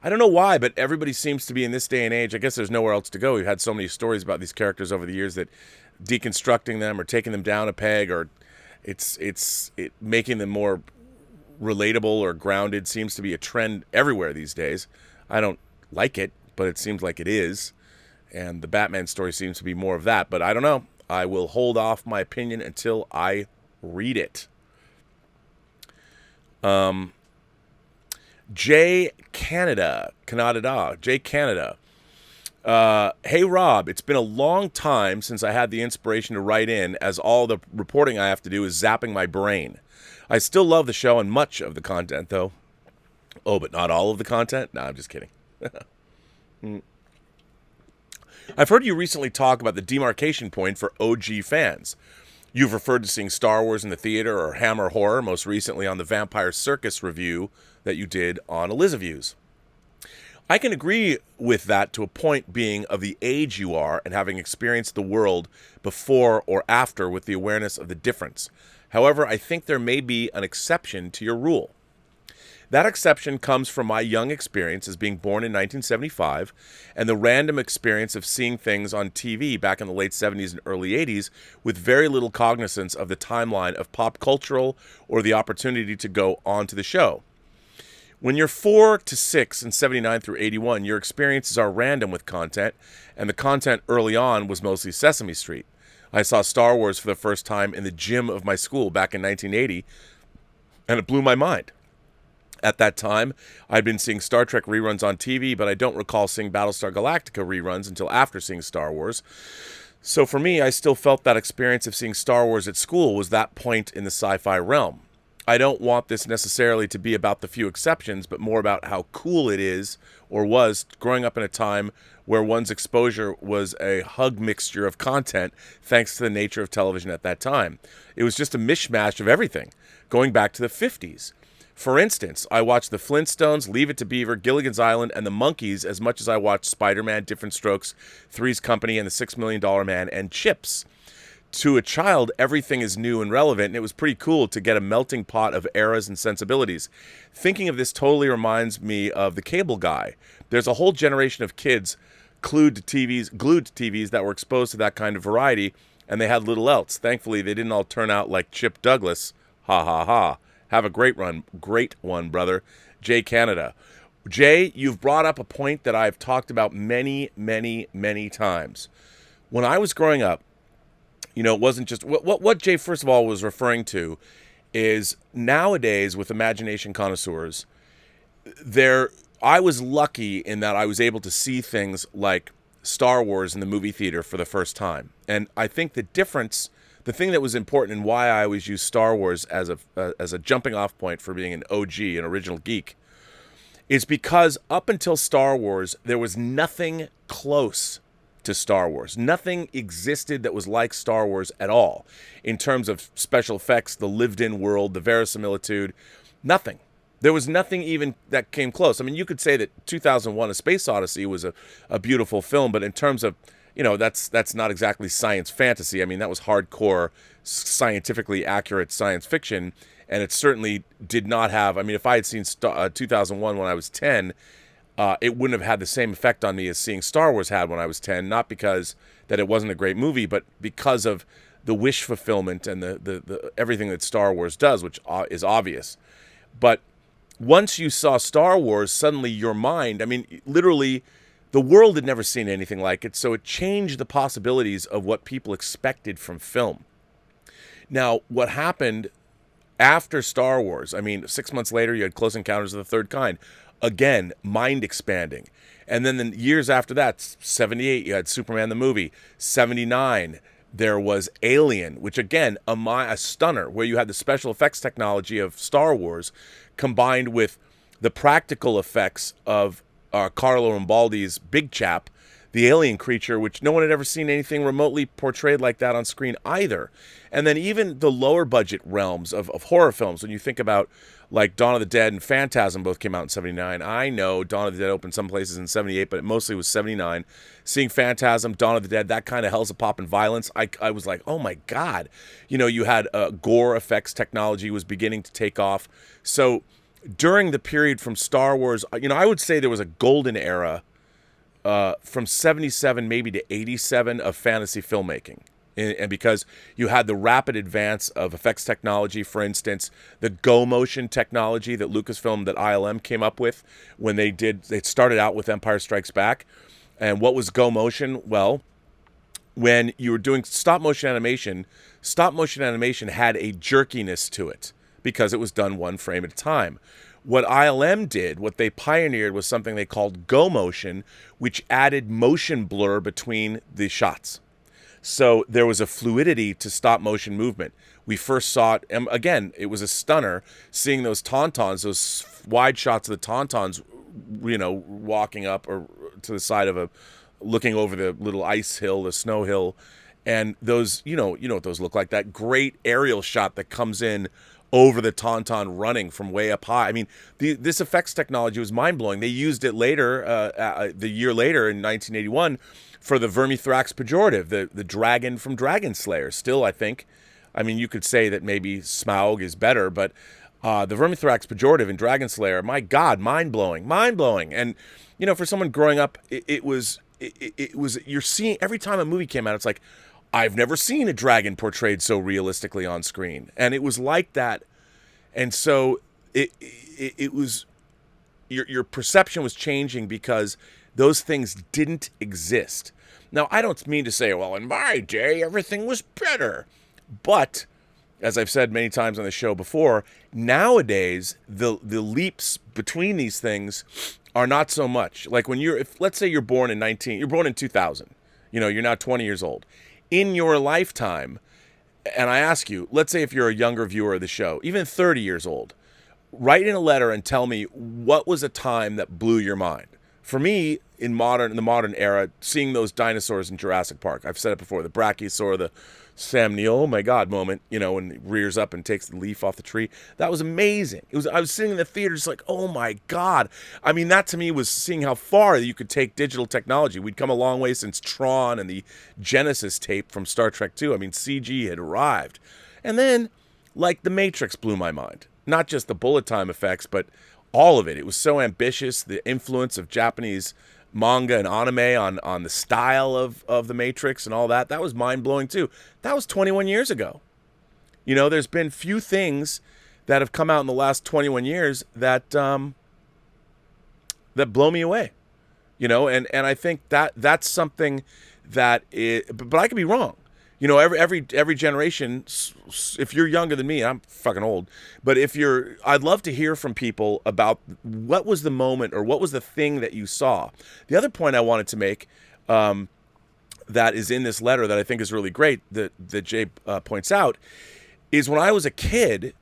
I don't know why, but everybody seems to be in this day and age. I guess there's nowhere else to go. We've had so many stories about these characters over the years that deconstructing them or taking them down a peg, or it's making them more relatable or grounded seems to be a trend everywhere these days. I don't like it, but it seems like it is. And the Batman story seems to be more of that. But I don't know. I will hold off my opinion until I read it. Jay Canada. Hey Rob, it's been a long time since I had the inspiration to write in, as all the reporting I have to do is zapping my brain. I still love the show and much of the content, though. Oh, but not all of the content? No, I'm just kidding. I've heard you recently talk about the demarcation point for OG fans. You've referred to seeing Star Wars in the theater or Hammer Horror, most recently on the Vampire Circus review that you did on Elizaviews. I can agree with that to a point, being of the age you are and having experienced the world before or after with the awareness of the difference. However, I think there may be an exception to your rule. That exception comes from my young experience as being born in 1975 and the random experience of seeing things on TV back in the late 70s and early 80s with very little cognizance of the timeline of pop cultural or the opportunity to go on to the show. When you're 4 to 6 and 79 through 81, your experiences are random with content, and the content early on was mostly Sesame Street. I saw Star Wars for the first time in the gym of my school back in 1980, and it blew my mind. At that time, I'd been seeing Star Trek reruns on TV, but I don't recall seeing Battlestar Galactica reruns until after seeing Star Wars. So for me, I still felt that experience of seeing Star Wars at school was that point in the sci-fi realm. I don't want this necessarily to be about the few exceptions, but more about how cool it is, or was, growing up in a time where one's exposure was a hug mixture of content, thanks to the nature of television at that time. It was just a mishmash of everything, going back to the 50s. For instance, I watched The Flintstones, Leave It to Beaver, Gilligan's Island, and The Monkees as much as I watched Spider-Man, Different Strokes, Three's Company, and The $6 Million Man, and Chips. To a child, everything is new and relevant, and it was pretty cool to get a melting pot of eras and sensibilities. Thinking of this totally reminds me of The Cable Guy. There's a whole generation of kids glued to TVs that were exposed to that kind of variety, and they had little else. Thankfully, they didn't all turn out like Chip Douglas. Ha ha ha. Have a great one, brother. Jay Canada. Jay, you've brought up a point that I've talked about many, many, many times. When I was growing up, it wasn't just... What Jay, first of all, was referring to is nowadays, with imagination connoisseurs, I was lucky in that I was able to see things like Star Wars in the movie theater for the first time. And I think the difference, the thing that was important and why I always use Star Wars as a jumping off point for being an OG, an original geek, is because up until Star Wars, there was nothing close to Star Wars. Nothing existed that was like Star Wars at all in terms of special effects, the lived-in world, the verisimilitude. Nothing. There was nothing even that came close. I mean, you could say that 2001: A Space Odyssey was a beautiful film, but in terms of, that's not exactly science fantasy. I mean, that was hardcore, scientifically accurate science fiction, and it certainly did not have. I mean, if I had seen 2001 when I was 10, it wouldn't have had the same effect on me as seeing Star Wars had when I was 10. Not because that it wasn't a great movie, but because of the wish fulfillment and the everything that Star Wars does, which is obvious. But once you saw Star Wars, suddenly your mind, I mean, literally, the world had never seen anything like it, so it changed the possibilities of what people expected from film. Now, what happened after Star Wars, I mean, 6 months later, you had Close Encounters of the Third Kind. Again, mind expanding. And then the years after that, 78, you had Superman the movie. 79, there was Alien, which again, a stunner, where you had the special effects technology of Star Wars combined with the practical effects of Carlo Rambaldi's Big Chap, the alien creature, which no one had ever seen anything remotely portrayed like that on screen either. And then even the lower budget realms of horror films, when you think about like Dawn of the Dead and Phantasm, both came out in 79. I know Dawn of the Dead opened some places in 78, but it mostly was 79. Seeing Phantasm, Dawn of the Dead, that kind of hell's a pop and violence, I was like, oh my God. You had gore effects technology was beginning to take off. So during the period from Star Wars, I would say there was a golden era from 77 maybe to 87 of fantasy filmmaking. And because you had the rapid advance of effects technology, for instance, the go motion technology that Lucasfilm, that ILM came up with when they started out with Empire Strikes Back. And what was go motion? Well, when you were doing stop motion animation had a jerkiness to it because it was done one frame at a time. What ILM did, what they pioneered, was something they called go motion, which added motion blur between the shots. So there was a fluidity to stop motion movement. We first saw it, and again, it was a stunner seeing those tauntauns, those wide shots of the tauntauns, walking up or to the side of looking over the little ice hill, the snow hill, and those, you know what those look like, that great aerial shot that comes in over the tauntaun running from way up high. I mean, this effects technology was mind-blowing. They used it later, the year later in 1981, for the Vermithrax pejorative, the dragon from Dragon Slayer. Still, I think, you could say that maybe Smaug is better, but the Vermithrax pejorative in Dragon Slayer, my God, mind-blowing. And, for someone growing up, it was, you're seeing, every time a movie came out, it's like, I've never seen a dragon portrayed so realistically on screen. And it was like that. And so it was, your perception was changing because those things didn't exist. Now, I don't mean to say, well, in my day, everything was better. But, as I've said many times on the show before, nowadays, the leaps between these things are not so much. Like when let's say you're born in 2000, you're now 20 years old. In your lifetime, and I ask you, let's say if you're a younger viewer of the show, even 30 years old, write in a letter and tell me what was a time that blew your mind. For me, in the modern era, seeing those dinosaurs in Jurassic Park, I've said it before, the Brachiosaur, the Sam Neill, oh my God moment, when he rears up and takes the leaf off the tree. That was amazing. I was sitting in the theater just like, oh my God. That to me was seeing how far you could take digital technology. We'd come a long way since Tron and the Genesis tape from Star Trek 2. CG had arrived. And then, like, The Matrix blew my mind. Not just the bullet time effects, but all of it. It was so ambitious, the influence of Japanese manga and anime on the style of The Matrix and all that. That was mind-blowing too. That was 21 years ago. There's been few things that have come out in the last 21 years that blow me away. And I think that's something that but I could be wrong. Every generation, if you're younger than me, I'm fucking old, but I'd love to hear from people about what was the moment or what was the thing that you saw. The other point I wanted to make, that is in this letter that I think is really great that Jay points out is when I was a kid,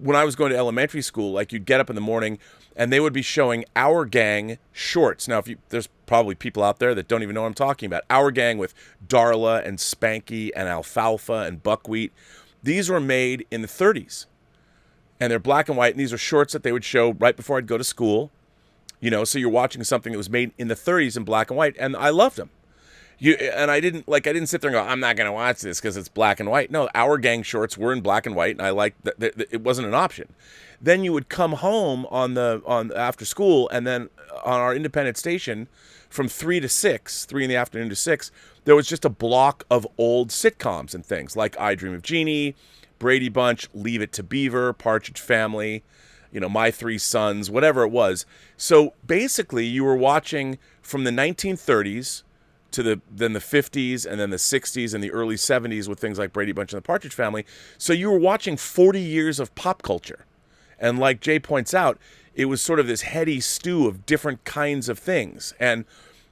when I was going to elementary school, like you'd get up in the morning and they would be showing Our Gang shorts. Now, there's probably people out there that don't even know what I'm talking about. Our Gang with Darla and Spanky and Alfalfa and Buckwheat. These were made in the 30s. And they're black and white, and these are shorts that they would show right before I'd go to school. You know, so you're watching something that was made in the 30s in black and white, and I loved them. I didn't sit there and go, I'm not going to watch this because it's black and white. No, Our Gang shorts were in black and white, and I liked that it wasn't an option. Then you would come home on after school, and then on our independent station from 3 in the afternoon to 6, there was just a block of old sitcoms and things like I Dream of Jeannie, Brady Bunch, Leave It to Beaver, Partridge Family, you know, My Three Sons, whatever it was. So basically you were watching from the 1930s to then the 50s and then the 60s and the early 70s with things like Brady Bunch and the Partridge Family. So you were watching 40 years of pop culture. And like Jay points out, it was sort of this heady stew of different kinds of things. And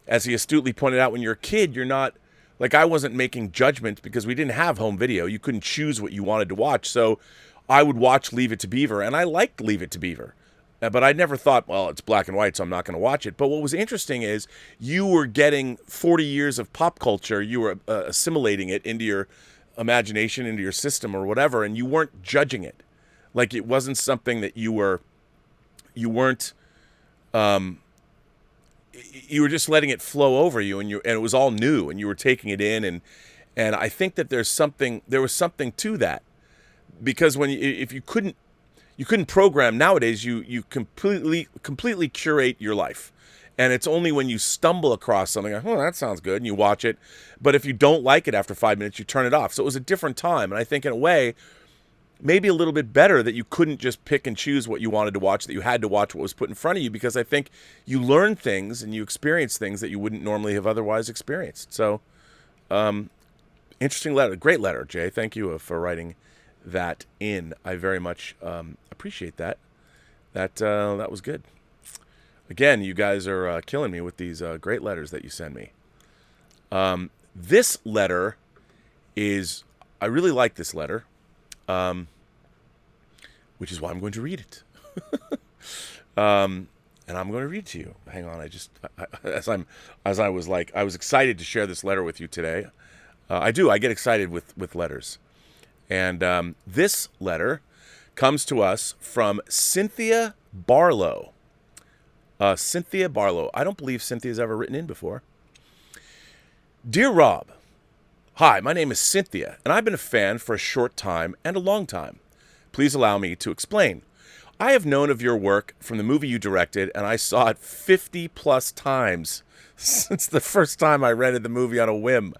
as he astutely pointed out, when you're a kid, you're not, like I wasn't making judgments because we didn't have home video. You couldn't choose what you wanted to watch. So I would watch Leave It to Beaver, and I liked Leave It to Beaver. But I never thought, well, it's black and white, so I'm not going to watch it. But what was interesting is you were getting 40 years of pop culture. You were assimilating it into your imagination, into your system or whatever, and you weren't judging it. Like it wasn't something that you weren't, you were just letting it flow over you, and it was all new, and you were taking it in, and I think that there was something to that, because if you couldn't program nowadays, you completely curate your life, and it's only when you stumble across something like, oh, that sounds good, and you watch it, but if you don't like it after 5 minutes, you turn it off. So it was a different time, and I think in a way, maybe a little bit better that you couldn't just pick and choose what you wanted to watch, that you had to watch what was put in front of you, because I think you learn things and you experience things that you wouldn't normally have otherwise experienced. So, interesting letter. Great letter, Jay. Thank you for writing that in. I very much appreciate that. That was good. Again, you guys are killing me with these great letters that you send me. This letter is, I really like this letter. Which is why I'm going to read it. And I'm going to read to you. Hang on, I was excited to share this letter with you today. I get excited with letters. And this letter comes to us from Cynthia Barlow. Cynthia Barlow. I don't believe Cynthia's ever written in before. Dear Rob, hi, my name is Cynthia, and I've been a fan for a short time and a long time. Please allow me to explain. I have known of your work from the movie you directed, and I saw it 50-plus times since the first time I rented the movie on a whim.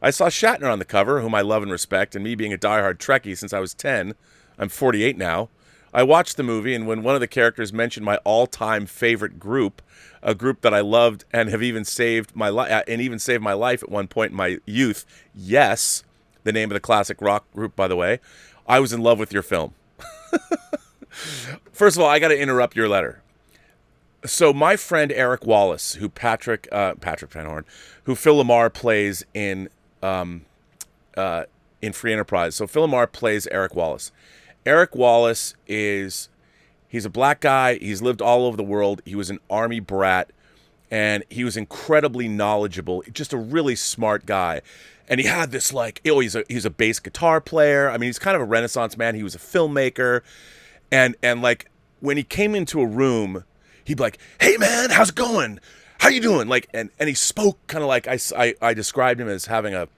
I saw Shatner on the cover, whom I love and respect, and me being a diehard Trekkie since I was 10, I'm 48 now, I watched the movie, and when one of the characters mentioned my all-time favorite group, a group that I loved and have even saved my life, at one point in my youth, Yes, the name of the classic rock group, by the way, I was in love with your film. First of all, I got to interrupt your letter. So my friend Eric Wallace, who Patrick Van Horn, who Phil Lamar plays in Free Enterprise. So Phil Lamar plays Eric Wallace. Eric Wallace he's a black guy. He's lived all over the world. He was an army brat, and he was incredibly knowledgeable. Just a really smart guy. And he had this he's a bass guitar player. I mean, he's kind of a Renaissance man. He was a filmmaker, and like when he came into a room, he'd be like, "Hey man, how's it going? How you doing?" Like, and he spoke kind of like I described him as having it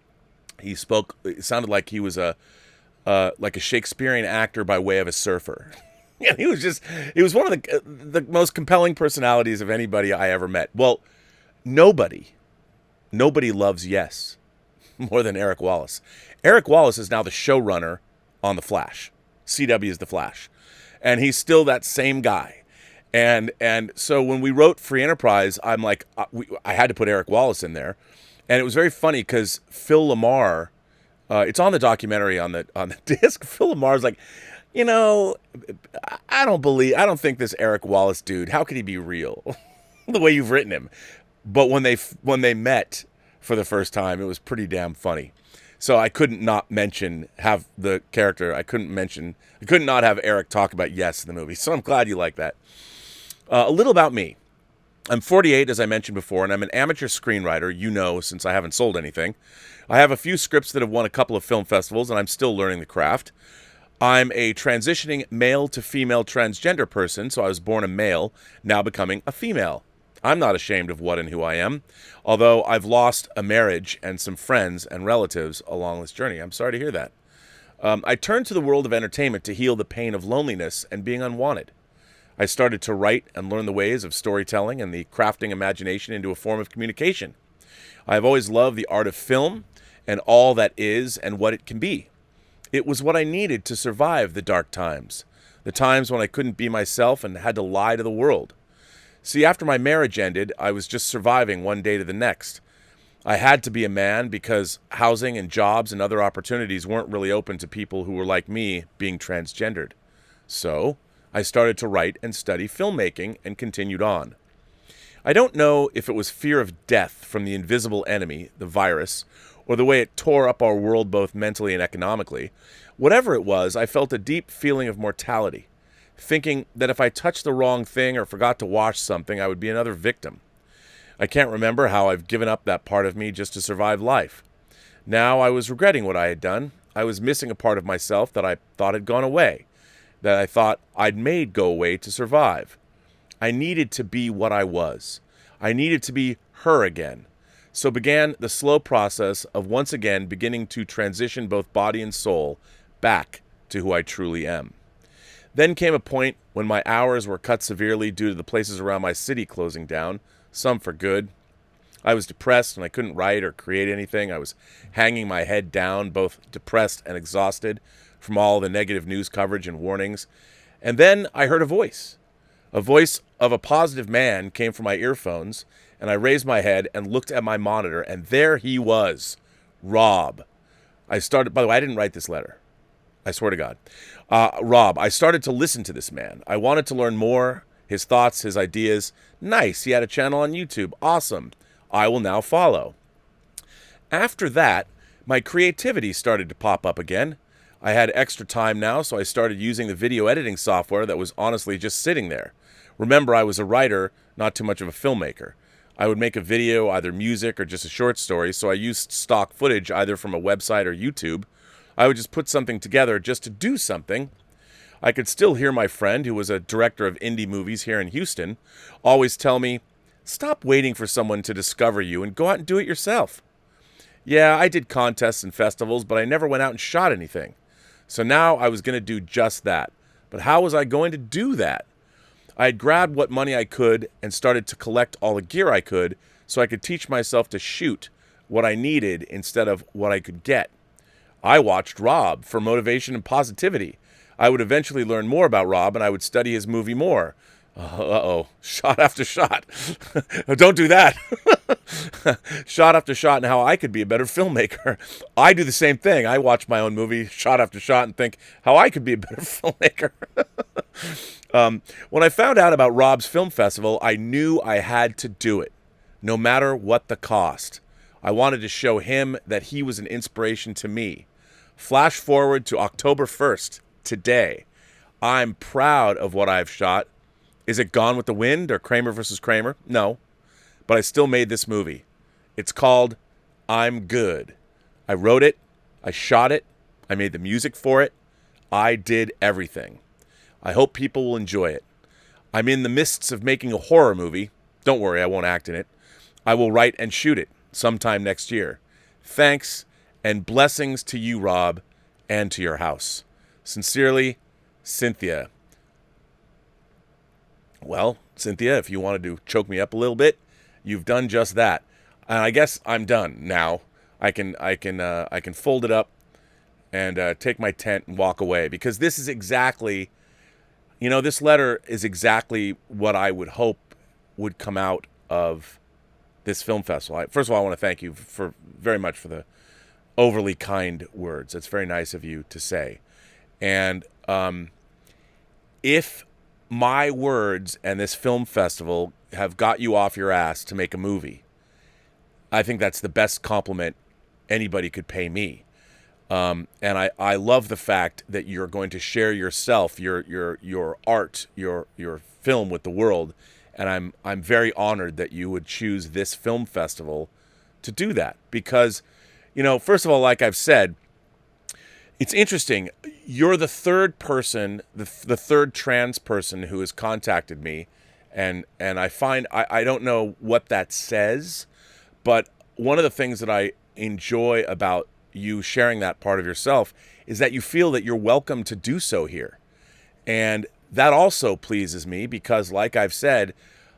sounded like he was like a Shakespearean actor by way of a surfer. Yeah, he was one of the most compelling personalities of anybody I ever met. Well, nobody loves Yes more than Eric Wallace. Eric Wallace is now the showrunner on The Flash. CW is The Flash. And he's still that same guy. And so when we wrote Free Enterprise, I'm like, I had to put Eric Wallace in there. And it was very funny because Phil Lamar, it's on the documentary on the disc. Phil Lamar's like, I don't think this Eric Wallace dude, how could he be real? The way you've written him. But when they met for the first time, it was pretty damn funny. So I couldn't not have the character. I couldn't not have Eric talk about Yes in the movie. So I'm glad you like that. A little about me. I'm 48, as I mentioned before, and I'm an amateur screenwriter, since I haven't sold anything. I have a few scripts that have won a couple of film festivals, and I'm still learning the craft. I'm a transitioning male to female transgender person, so I was born a male, now becoming a female. I'm not ashamed of what and who I am, although I've lost a marriage and some friends and relatives along this journey. I'm sorry to hear that. I turned to the world of entertainment to heal the pain of loneliness and being unwanted. I started to write and learn the ways of storytelling and the crafting imagination into a form of communication. I have always loved the art of film and all that is and what it can be. It was what I needed to survive the dark times, the times when I couldn't be myself and had to lie to the world. See, after my marriage ended, I was just surviving one day to the next. I had to be a man because housing and jobs and other opportunities weren't really open to people who were like me, being transgendered. So I started to write and study filmmaking and continued on. I don't know if it was fear of death from the invisible enemy, the virus, or the way it tore up our world both mentally and economically. Whatever it was, I felt a deep feeling of mortality, thinking that if I touched the wrong thing or forgot to wash something, I would be another victim. I can't remember how I've given up that part of me just to survive life. Now I was regretting what I had done. I was missing a part of myself that I thought had gone away, that I thought I'd made go away to survive. I needed to be what I was. I needed to be her again. So began the slow process of once again beginning to transition both body and soul back to who I truly am. Then came a point when my hours were cut severely due to the places around my city closing down, some for good. I was depressed and I couldn't write or create anything. I was hanging my head down, both depressed and exhausted from all the negative news coverage and warnings. And then I heard a voice. A voice of a positive man came from my earphones, and I raised my head and looked at my monitor, and there he was, Rob. By the way, I didn't write this letter. I swear to God. Rob, I started to listen to this man. I wanted to learn more, his thoughts, his ideas. Nice, he had a channel on YouTube. Awesome. I will now follow. After that, my creativity started to pop up again. I had extra time now, so I started using the video editing software that was honestly just sitting there. Remember, I was a writer, not too much of a filmmaker. I would make a video, either music or just a short story, so I used stock footage either from a website or YouTube. I would just put something together just to do something. I could still hear my friend, who was a director of indie movies here in Houston, always tell me, "Stop waiting for someone to discover you and go out and do it yourself." Yeah, I did contests and festivals, but I never went out and shot anything. So now I was going to do just that. But how was I going to do that? I had grabbed what money I could and started to collect all the gear I could so I could teach myself to shoot what I needed instead of what I could get. I watched Rob for motivation and positivity. I would eventually learn more about Rob, and I would study his movie more. Uh-oh, shot after shot. Don't do that. Shot after shot, and how I could be a better filmmaker. I do the same thing. I watch my own movie shot after shot and think how I could be a better filmmaker. When I found out about Rob's film festival, I knew I had to do it, no matter what the cost. I wanted to show him that he was an inspiration to me. Flash forward to October 1st, today. I'm proud of what I've shot. Is it Gone with the Wind or Kramer versus Kramer? No. But I still made this movie. It's called I'm Good. I wrote it. I shot it. I made the music for it. I did everything. I hope people will enjoy it. I'm in the midst of making a horror movie. Don't worry, I won't act in it. I will write and shoot it sometime next year. Thanks and blessings to you, Rob, and to your house. Sincerely, Cynthia. Well, Cynthia, if you wanted to choke me up a little bit, you've done just that. And I guess I'm done now. I can fold it up and take my tent and walk away, because this is exactly, this letter is exactly what I would hope would come out of this film festival. First of all, I want to thank you very much for the overly kind words. It's very nice of you to say. And if my words and this film festival have got you off your ass to make a movie, I think that's the best compliment anybody could pay me. And I love the fact that you're going to share yourself, your art, your film with the world. And I'm very honored that you would choose this film festival to do that. Because, first of all, like I've said, it's interesting. You're the third person, the third trans person who has contacted me. And I find, I don't know what that says, but one of the things that I enjoy about you sharing that part of yourself is that you feel that you're welcome to do so here. And that also pleases me because, like I've said,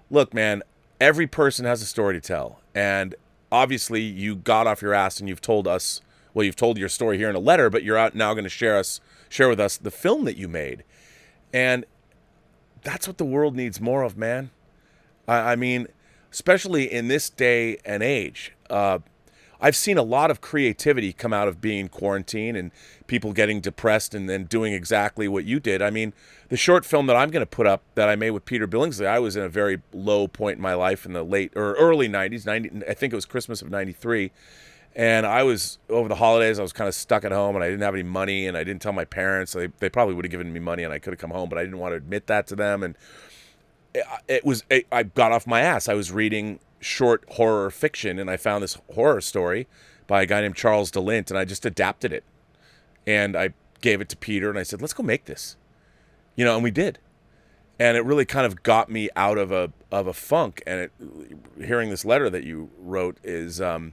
look, man, every person has a story to tell. And obviously you got off your ass and you've told us, well, you've told your story here in a letter, but you're out now going to share with us the film that you made. And that's what the world needs more of, man. I mean, especially in this day and age, I've seen a lot of creativity come out of being quarantined and people getting depressed and then doing exactly what you did. I mean, the short film that I'm going to put up that I made with Peter Billingsley, I was in a very low point in my life in the late or early 90s. I think it was Christmas of 93. And I was, over the holidays, I was kind of stuck at home and I didn't have any money and I didn't tell my parents. They probably would have given me money and I could have come home, but I didn't want to admit that to them. And I got off my ass. I was reading short horror fiction and I found this horror story by a guy named Charles DeLint and I just adapted it and I gave it to Peter and I said, let's go make this, and we did. And it really kind of got me out of a funk. And hearing this letter that you wrote is I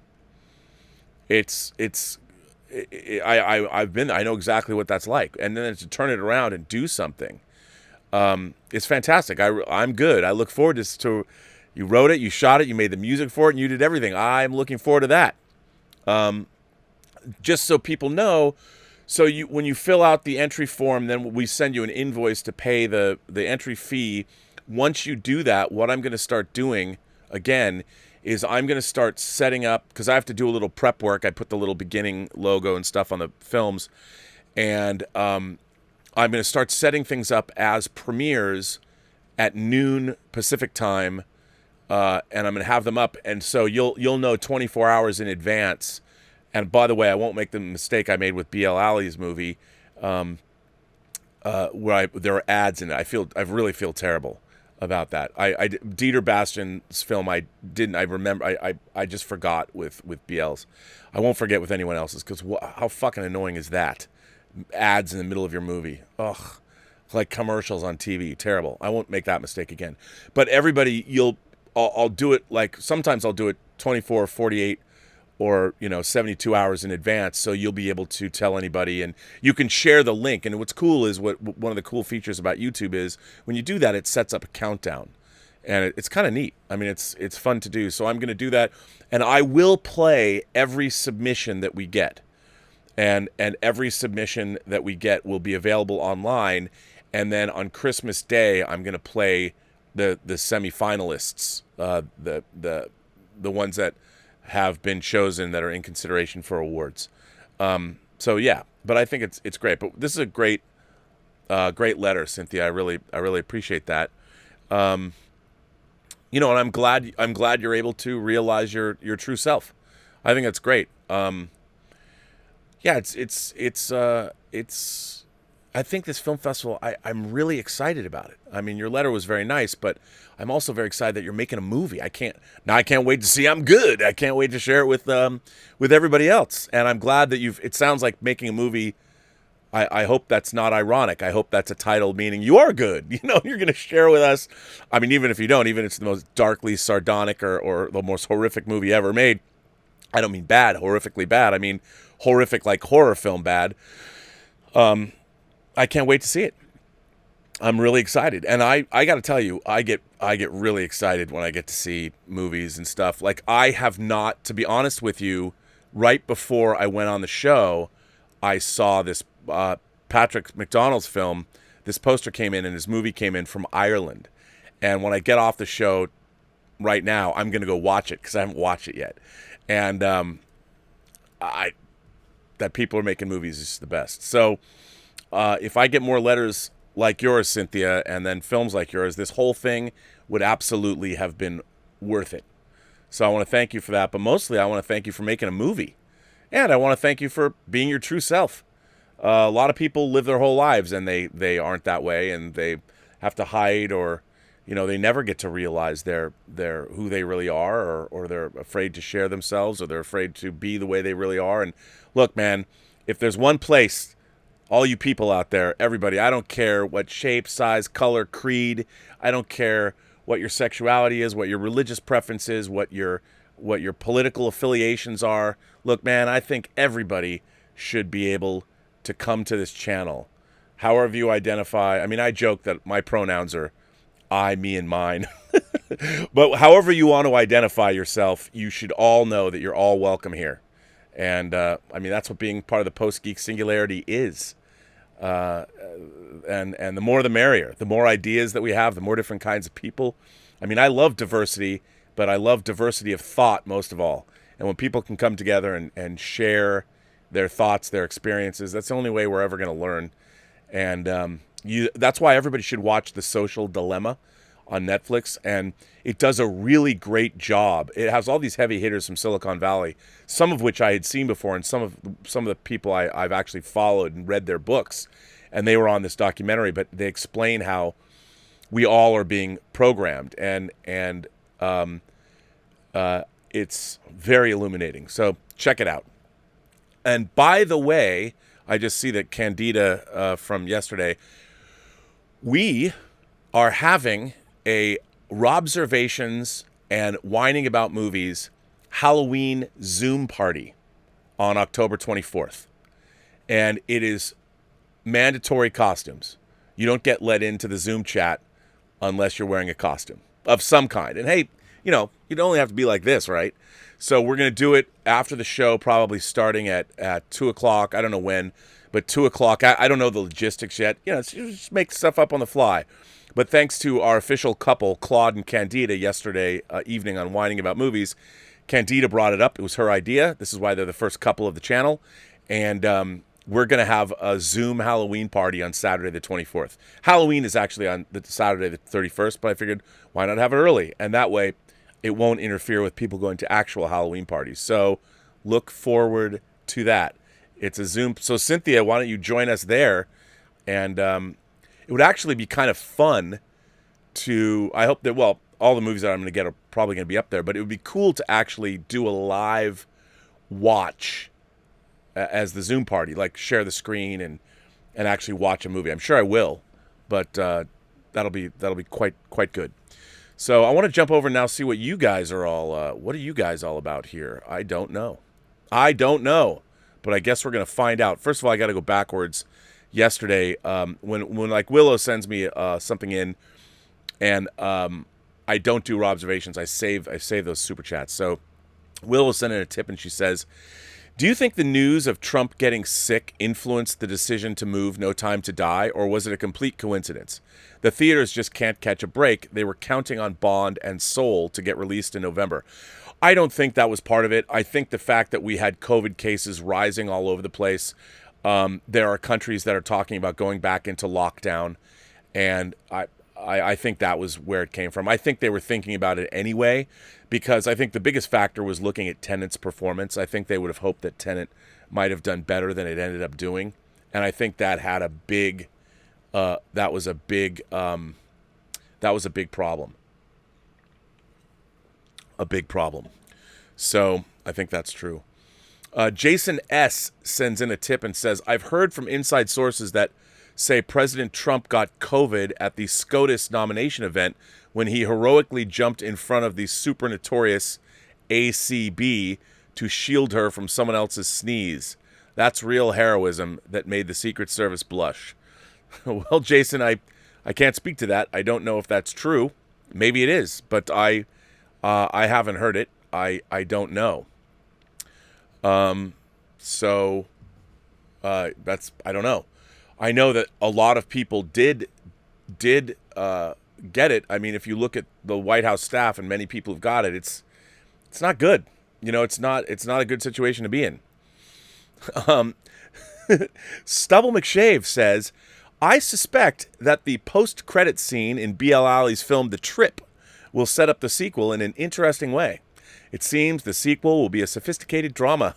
know exactly what that's like. And then to turn it around and do something, it's fantastic. I'm good. I look forward to you wrote it, you shot it, you made the music for it, and you did everything. I'm looking forward to that. Just so people know, so when you fill out the entry form, then we send you an invoice to pay the entry fee. Once you do that, what I'm going to start doing, again, is I'm going to start setting up, because I have to do a little prep work. I put the little beginning logo and stuff on the films, and I'm going to start setting things up as premieres at noon Pacific time. And I'm going to have them up, and so you'll know 24 hours in advance. And by the way, I won't make the mistake I made with B.L. Alley's movie, where there are ads in it. I really feel terrible about that. Dieter Bastian's film, I just forgot with B.L.'s. I won't forget with anyone else's, because how fucking annoying is that? Ads in the middle of your movie. Ugh. Like commercials on TV. Terrible. I won't make that mistake again. But everybody, I'll do it, like sometimes I'll do it 24, 48, or 72 hours in advance, so you'll be able to tell anybody and you can share the link. And what's cool is one of the cool features about YouTube is when you do that, it sets up a countdown, and it's kind of neat. I mean, it's fun to do. So I'm going to do that, and I will play every submission that we get, and every submission that we get will be available online. And then on Christmas Day, I'm going to play the semifinalists, the ones that have been chosen that are in consideration for awards. So yeah, but I think it's great. But this is a great letter, Cynthia. I really appreciate that. And I'm glad you're able to realize your true self. I think that's great. Yeah, it's I think this film festival, I'm really excited about it. I mean, your letter was very nice, but I'm also very excited that you're making a movie. I can't wait to see I'm good. I can't wait to share it with everybody else. And I'm glad that it sounds like making a movie. I hope that's not ironic. I hope that's a title meaning you are good. You're going to share with us. I mean, even if you don't, even if it's the most darkly sardonic or the most horrific movie ever made. I don't mean bad, horrifically bad. I mean horrific like horror film bad. I can't wait to see it. I'm really excited. And I got to tell you, I get really excited when I get to see movies and stuff. Like, I have not, to be honest with you, right before I went on the show, I saw this Patrick McDonald's film. This poster came in and his movie came in from Ireland. And when I get off the show right now, I'm going to go watch it because I haven't watched it yet. And that people are making movies is the best. So if I get more letters like yours, Cynthia, and then films like yours, this whole thing would absolutely have been worth it. So I want to thank you for that, but mostly I want to thank you for making a movie. And I want to thank you for being your true self. A lot of people live their whole lives and they aren't that way, and they have to hide, or they never get to realize their who they really are, or they're afraid to share themselves, or they're afraid to be the way they really are. And look, man, if there's one place, all you people out there, everybody, I don't care what shape, size, color, creed, I don't care what your sexuality is, what your religious preference is, what your political affiliations are. Look, man, I think everybody should be able to come to this channel, however you identify. I mean, I joke that my pronouns are I, me, and mine. But however you want to identify yourself, you should all know that you're all welcome here. And I mean, that's what being part of the Post-Geek Singularity is. And the more the merrier. The more ideas that we have, the more different kinds of people. I mean, I love diversity, but I love diversity of thought most of all. And when people can come together and share their thoughts, their experiences, that's the only way we're ever going to learn. And that's why everybody should watch The Social Dilemma on Netflix. And it does a really great job. It has all these heavy hitters from Silicon Valley, some of which I had seen before, and some of the people I've actually followed and read their books. And they were on this documentary, but they explain how we all are being programmed, and it's very illuminating. So check it out. And by the way, I just see that Candida from yesterday, we are having a Robservations and Whining About Movies Halloween Zoom party on October 24th. And it is mandatory costumes. You don't get let into the Zoom chat unless you're wearing a costume of some kind. And hey, you don't only have to be like this, right? So we're going to do it after the show, probably starting at 2 o'clock. I don't know when, but 2 o'clock. I don't know the logistics yet. Just make stuff up on the fly. But thanks to our official couple, Claude and Candida, yesterday evening on Whining About Movies, Candida brought it up. It was her idea. This is why they're the first couple of the channel. And we're going to have a Zoom Halloween party on Saturday the 24th. Halloween is actually on Saturday the 31st, but I figured why not have it early? And that way it won't interfere with people going to actual Halloween parties. So look forward to that. It's a Zoom. So Cynthia, why don't you join us there? And it would actually be kind of fun to, I hope that, well, all the movies that I'm going to get are probably going to be up there, but it would be cool to actually do a live watch as the Zoom party, like share the screen and actually watch a movie. I'm sure I will, but that'll be quite good. So I want to jump over now, see what you guys are all, what are you guys all about here? I don't know, but I guess we're going to find out. First of all, I got to go backwards. Yesterday, when like Willow sends me something in, and I don't do Robservations, I save those super chats. So Willow sent in a tip, and she says, do you think the news of Trump getting sick influenced the decision to move No Time to Die, or was it a complete coincidence? The theaters just can't catch a break. They were counting on Bond and Soul to get released in November. I don't think that was part of it. I think the fact that we had COVID cases rising all over the place, there are countries that are talking about going back into lockdown, and I think that was where it came from. I think they were thinking about it anyway, because I think the biggest factor was looking at Tenet's performance. I think they would have hoped that Tenet might have done better than it ended up doing, and I think that had a big, that was a big problem. A big problem. So I think that's true. Jason S. sends in a tip and says, I've heard from inside sources that say President Trump got COVID at the SCOTUS nomination event when he heroically jumped in front of the super notorious ACB to shield her from someone else's sneeze. That's real heroism that made the Secret Service blush. Well, Jason, I can't speak to that. I don't know if that's true. Maybe it is, but I haven't heard it. I don't know. So that's, I don't know. I know that a lot of people did get it. I mean, if you look at the White House staff and many people who've got it, it's not good. It's not a good situation to be in. Stubble McShave says, I suspect that the post-credit scene in B.L. Alley's film The Trip will set up the sequel in an interesting way. It seems the sequel will be a sophisticated drama.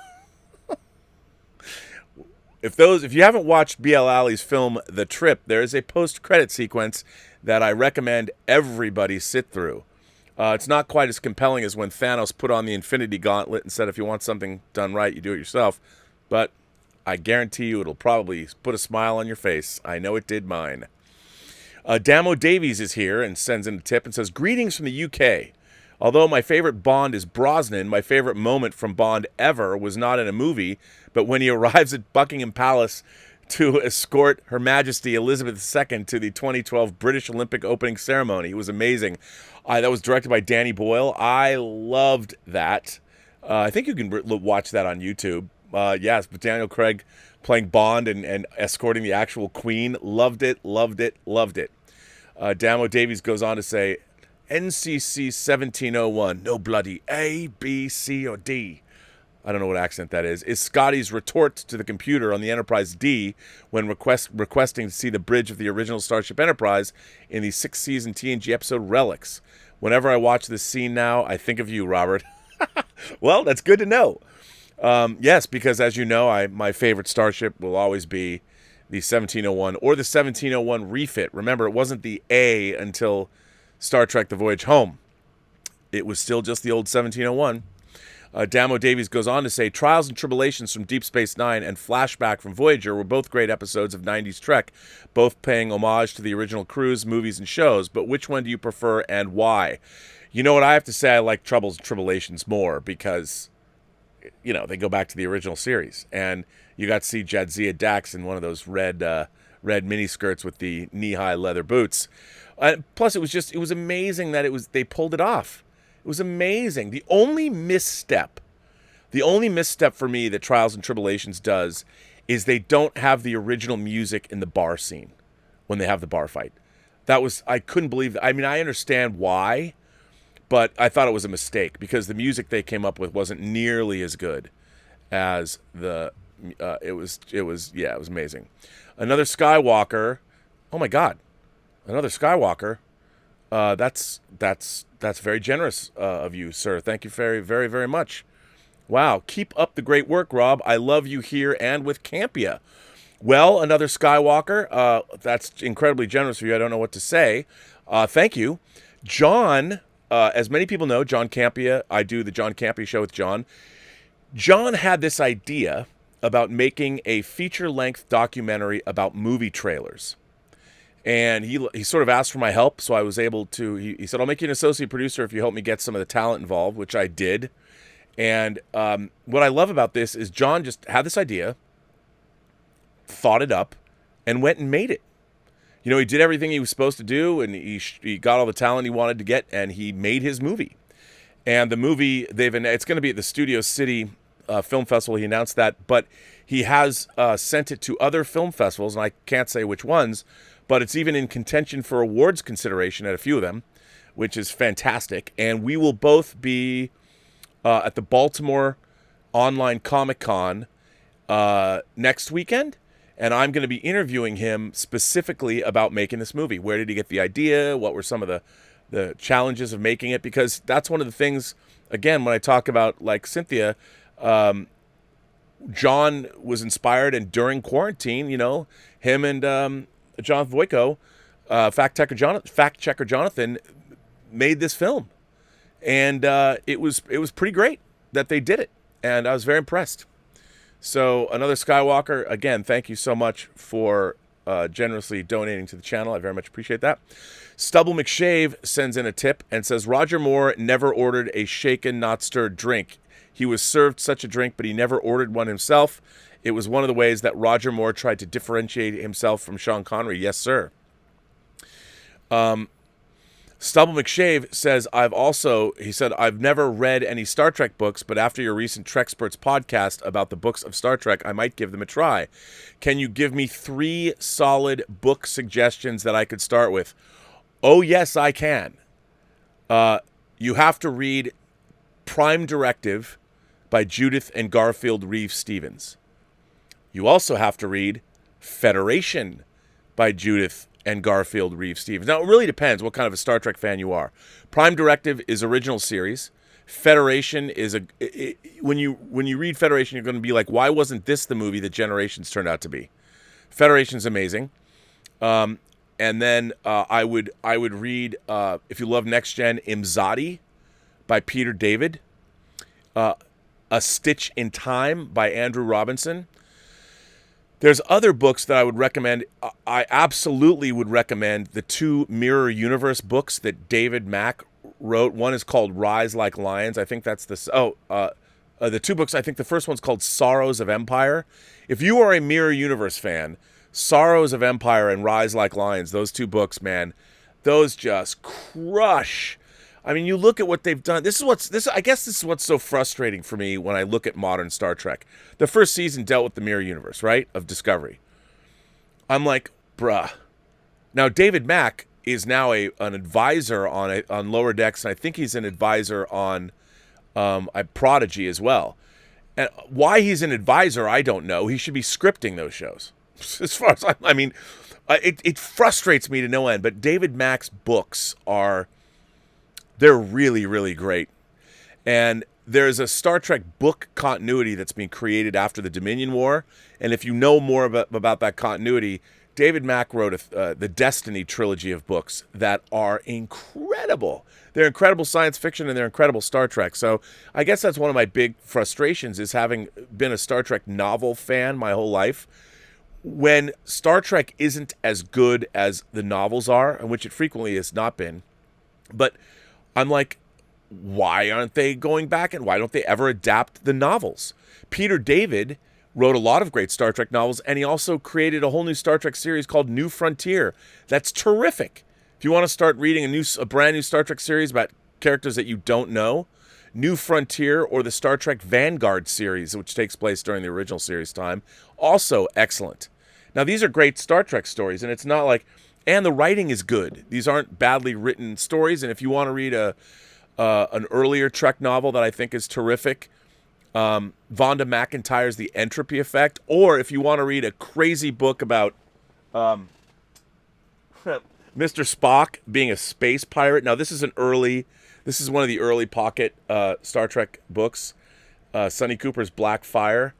If you haven't watched B.L. Alley's film The Trip, there is a post-credit sequence that I recommend everybody sit through. It's not quite as compelling as when Thanos put on the Infinity Gauntlet and said, if you want something done right, you do it yourself. But I guarantee you it'll probably put a smile on your face. I know it did mine. Damo Davies is here and sends in a tip and says, greetings from the UK. Although my favorite Bond is Brosnan, my favorite moment from Bond ever was not in a movie, but when he arrives at Buckingham Palace to escort Her Majesty Elizabeth II to the 2012 British Olympic opening ceremony. It was amazing. That was directed by Danny Boyle. I loved that. I think you can watch that on YouTube. Yes, but Daniel Craig playing Bond and escorting the actual Queen. Loved it, loved it, loved it. Damo Davies goes on to say, NCC 1701, no bloody A, B, C, or D. I don't know what accent that is Scotty's retort to the computer on the Enterprise D when requesting to see the bridge of the original Starship Enterprise in the 6th season TNG episode Relics. Whenever I watch this scene now, I think of you, Robert. Well, that's good to know. Yes, because as you know, my favorite starship will always be the 1701 or the 1701 refit. Remember, it wasn't the A until Star Trek The Voyage Home. It was still just the old 1701. Damo Davies goes on to say, Trials and Tribulations from Deep Space Nine and Flashback from Voyager were both great episodes of 90s Trek, both paying homage to the original crews, movies, and shows. But which one do you prefer and why? You know what, I have to say I like Troubles and Tribulations more because, you know, they go back to the original series. And you got to see Jadzia Dax in one of those red miniskirts with the knee-high leather boots. Plus, it was amazing that they pulled it off. It was amazing. The only misstep for me that Trials and Tribulations does is they don't have the original music in the bar scene when they have the bar fight. I couldn't believe that. I mean, I understand why, but I thought it was a mistake because the music they came up with wasn't nearly as good as it was amazing. Another Skywalker. Oh my God. Another Skywalker. That's very generous of you, sir. Thank you very, very, very much. Wow. Keep up the great work, Rob. I love you here and with Campia. Well, another Skywalker. That's incredibly generous of you. I don't know what to say. Thank you. John, as many people know, John Campia. I do the John Campia Show with John. John had this idea about making a feature-length documentary about movie trailers. And he sort of asked for my help, so I was able to. He said, I'll make you an associate producer if you help me get some of the talent involved, which I did. And what I love about this is John just had this idea, thought it up, and went and made it. You know, he did everything he was supposed to do, and he got all the talent he wanted to get, and he made his movie. And the movie, it's going to be at the Studio City Film Festival. He announced that, but he has sent it to other film festivals, and I can't say which ones, but it's even in contention for awards consideration at a few of them, which is fantastic. And we will both be at the Baltimore Online Comic-Con next weekend, and I'm going to be interviewing him specifically about making this movie. Where did he get the idea? What were some of the challenges of making it? Because that's one of the things, again, when I talk about, like Cynthia, John was inspired, and during quarantine, you know, him and Jonathan Voico, fact checker Jonathan, made this film, and it was pretty great that they did it, and I was very impressed. So another Skywalker, again, thank you so much for generously donating to the channel. I very much appreciate that. Stubble McShave sends in a tip and says, Roger Moore never ordered a shaken, not stirred drink. He was served such a drink, but he never ordered one himself. It was one of the ways that Roger Moore tried to differentiate himself from Sean Connery. Yes, sir. Stubble McShave says, I've never read any Star Trek books, but after your recent Trexperts podcast about the books of Star Trek, I might give them a try. Can you give me 3 solid book suggestions that I could start with? Oh, yes, I can. You have to read Prime Directive by Judith and Garfield Reeves Stevens. You also have to read Federation by Judith and Garfield Reeve Stevens. Now, it really depends what kind of a Star Trek fan you are. Prime Directive is original series. Federation is when you read Federation, you're going to be like, why wasn't this the movie that Generations turned out to be? Federation's amazing. And then I would read, if you love Next Gen, Imzadi by Peter David. A Stitch in Time by Andrew Robinson. There's other books that I would recommend. I absolutely would recommend the 2 Mirror Universe books that David Mack wrote. One is called Rise Like Lions. I think that's the 2 books. I think the first one's called Sorrows of Empire. If you are a Mirror Universe fan, Sorrows of Empire and Rise Like Lions, those 2 books, man, those just crush. I mean, you look at what they've done. I guess this is what's so frustrating for me when I look at modern Star Trek. The first season dealt with the Mirror Universe, right, of Discovery. I'm like, bruh. Now, David Mack is now an advisor on Lower Decks, and I think he's an advisor on Prodigy as well. And why he's an advisor, I don't know. He should be scripting those shows. As far as it frustrates me to no end. But David Mack's books they're really, really great. And there's a Star Trek book continuity that's being created after the Dominion War. And if you know more about that continuity, David Mack wrote the Destiny trilogy of books that are incredible. They're incredible science fiction and they're incredible Star Trek. So I guess that's one of my big frustrations, is having been a Star Trek novel fan my whole life. When Star Trek isn't as good as the novels are, and which it frequently has not been, but I'm like, why aren't they going back and why don't they ever adapt the novels? Peter David wrote a lot of great Star Trek novels, and he also created a whole new Star Trek series called New Frontier. That's terrific. If you want to start reading a brand new Star Trek series about characters that you don't know, New Frontier, or the Star Trek Vanguard series, which takes place during the original series time, also excellent. Now, these are great Star Trek stories, and it's not like, and the writing is good. These aren't badly written stories, and if you want to read an earlier Trek novel that I think is terrific, Vonda McIntyre's The Entropy Effect, or if you want to read a crazy book about Mr. Spock being a space pirate. Now, this is one of the early pocket Star Trek books, Sonny Cooper's Black Fire.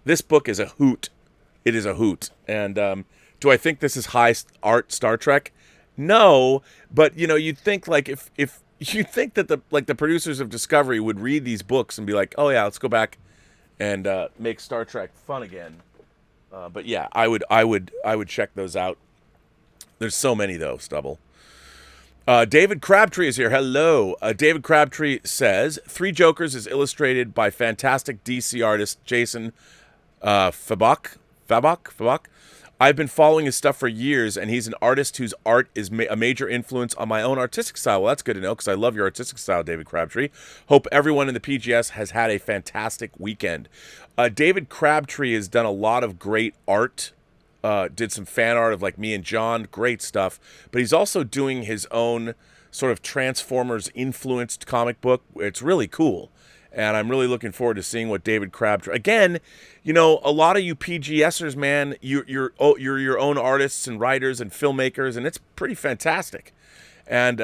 This book is a hoot. It is a hoot. And do I think this is high art Star Trek? No, but you'd think like if you think that the producers of Discovery would read these books and be like, oh yeah, let's go back and make Star Trek fun again. But yeah, I would check those out. There's so many though, Stubble. David Crabtree is here. Hello. David Crabtree says, Three Jokers is illustrated by fantastic DC artist Jason Fabok. I've been following his stuff for years, and he's an artist whose art is a major influence on my own artistic style. Well, that's good to know, because I love your artistic style, David Crabtree. Hope everyone in the PGS has had a fantastic weekend. David Crabtree has done a lot of great art. Did some fan art of like me and John, great stuff. But he's also doing his own sort of Transformers-influenced comic book. It's really cool. And I'm really looking forward to seeing what David Crabtree... Again, a lot of you PGSers, man, you're your own artists and writers and filmmakers, and it's pretty fantastic. And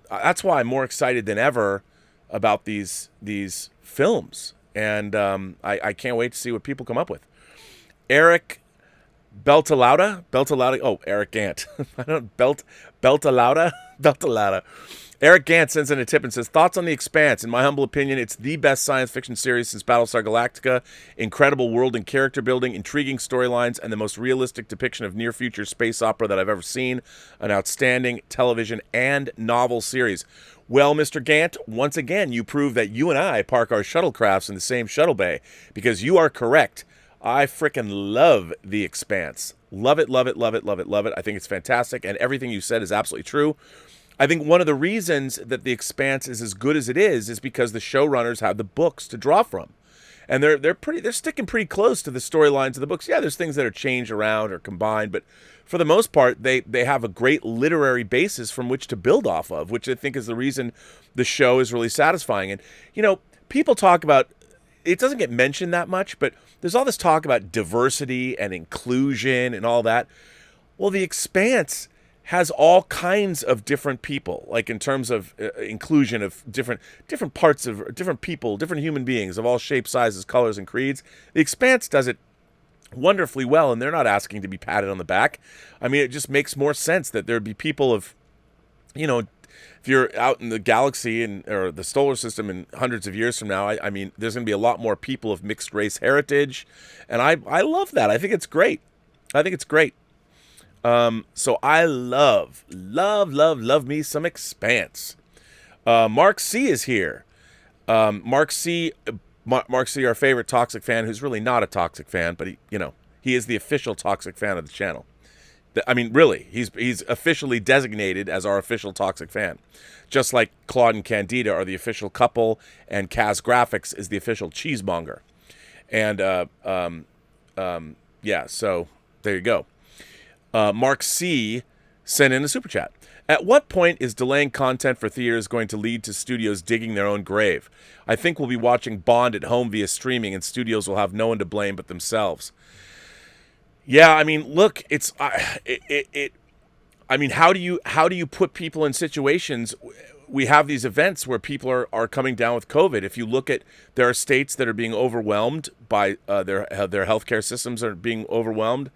that's why I'm more excited than ever about these films. And I can't wait to see what people come up with. Eric Beltalauda? Oh, Eric Gant. I don't... Beltalauda? Eric Gant sends in a tip and says, thoughts on The Expanse? In my humble opinion, it's the best science fiction series since Battlestar Galactica. Incredible world and character building, intriguing storylines, and the most realistic depiction of near-future space opera that I've ever seen. An outstanding television and novel series. Well, Mr. Gant, once again, you prove that you and I park our shuttlecrafts in the same shuttle bay, because you are correct. I frickin' love The Expanse. Love it, love it, love it, love it, love it. I think it's fantastic, and everything you said is absolutely true. I think one of the reasons that The Expanse is as good as it is because the showrunners have the books to draw from. And they're sticking pretty close to the storylines of the books. Yeah, there's things that are changed around or combined, but for the most part, they have a great literary basis from which to build off of, which I think is the reason the show is really satisfying. And, people talk about, it doesn't get mentioned that much, but there's all this talk about diversity and inclusion and all that. Well, The Expanse has all kinds of different people, like in terms of inclusion of different parts of different people, different human beings of all shapes, sizes, colors, and creeds. The Expanse does it wonderfully well, and they're not asking to be patted on the back. I mean, it just makes more sense that there'd be people of, you know, if you're out in the galaxy or the solar system in hundreds of years from now, I mean, there's going to be a lot more people of mixed race heritage, and I love that. I think it's great. I think it's great. So I love me some Expanse. Mark C is here. Mark C, our favorite toxic fan, who's really not a toxic fan, but he is the official toxic fan of the channel. I mean, really, he's officially designated as our official toxic fan, just like Claude and Candida are the official couple, and Kaz Graphics is the official cheesemonger. And yeah, so there you go. Mark C sent in a super chat. At what point is delaying content for theaters going to lead to studios digging their own grave? I think we'll be watching Bond at home via streaming, and studios will have no one to blame but themselves. Yeah, I mean, look, I mean, how do you put people in situations? We have these events where people are coming down with COVID. If you look at, there are states that are being overwhelmed by their healthcare systems are being overwhelmed.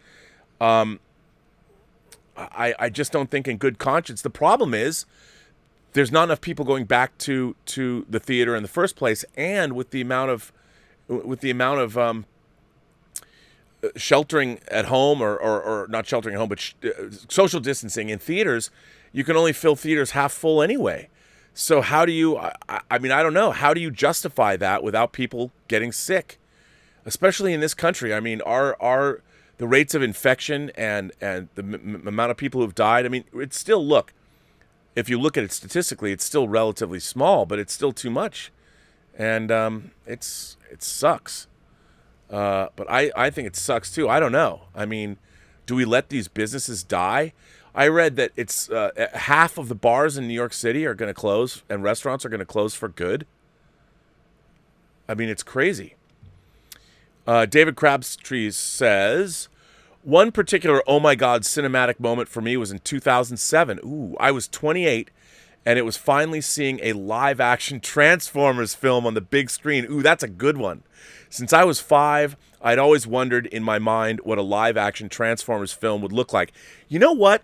I just don't think in good conscience. The problem is there's not enough people going back to the theater in the first place, and with the amount of sheltering at home or not sheltering at home, but social distancing in theaters, you can only fill theaters half full anyway. So how do you? I mean, I don't know. How do you justify that without people getting sick, especially in this country? I mean, the rates of infection and the amount of people who've died, I mean, it's still, look, if you look at it statistically, it's still relatively small, but it's still too much. And it sucks. But I think it sucks too. I don't know. I mean, do we let these businesses die? I read that it's half of the bars in New York City are going to close, and restaurants are going to close for good. I mean, it's crazy. David Crabtree says, one particular oh my god cinematic moment for me was in 2007. Ooh, I was 28, and it was finally seeing a live action Transformers film on the big screen. Ooh, that's a good one. Since I was 5, I'd always wondered in my mind what a live action Transformers film would look like. You know what,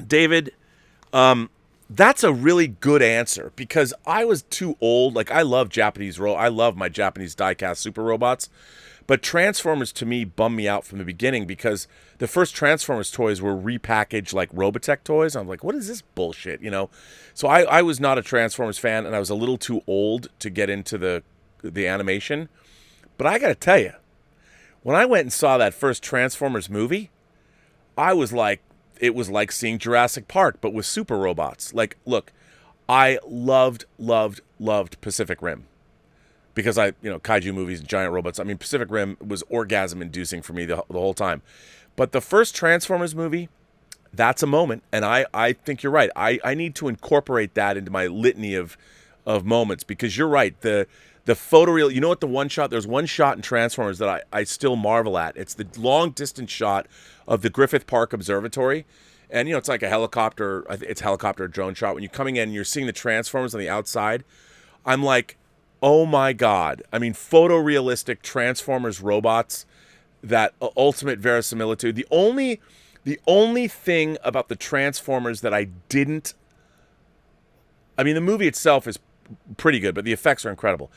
David? That's a really good answer, because I was too old. Like, I love I love my Japanese die-cast super robots. But Transformers, to me, bummed me out from the beginning, because the first Transformers toys were repackaged like Robotech toys. I'm like, what is this bullshit, you know? So I was not a Transformers fan, and I was a little too old to get into the animation. But I got to tell you, when I went and saw that first Transformers movie, I was like, it was like seeing Jurassic Park, but with super robots. Like, look, I loved Pacific Rim. Because kaiju movies and giant robots. I mean, Pacific Rim was orgasm-inducing for me the whole time. But the first Transformers movie, that's a moment. And I think you're right. I need to incorporate that into my litany of moments. Because you're right. The photoreal, you know what, there's one shot in Transformers that I still marvel at. It's the long-distance shot of the Griffith Park Observatory. And, it's like a helicopter, it's a helicopter drone shot. When you're coming in and you're seeing the Transformers on the outside, I'm like, oh my God. I mean, photorealistic Transformers robots, that ultimate verisimilitude. The only thing about the Transformers that I didn't... I mean, the movie itself is pretty good, but the effects are incredible.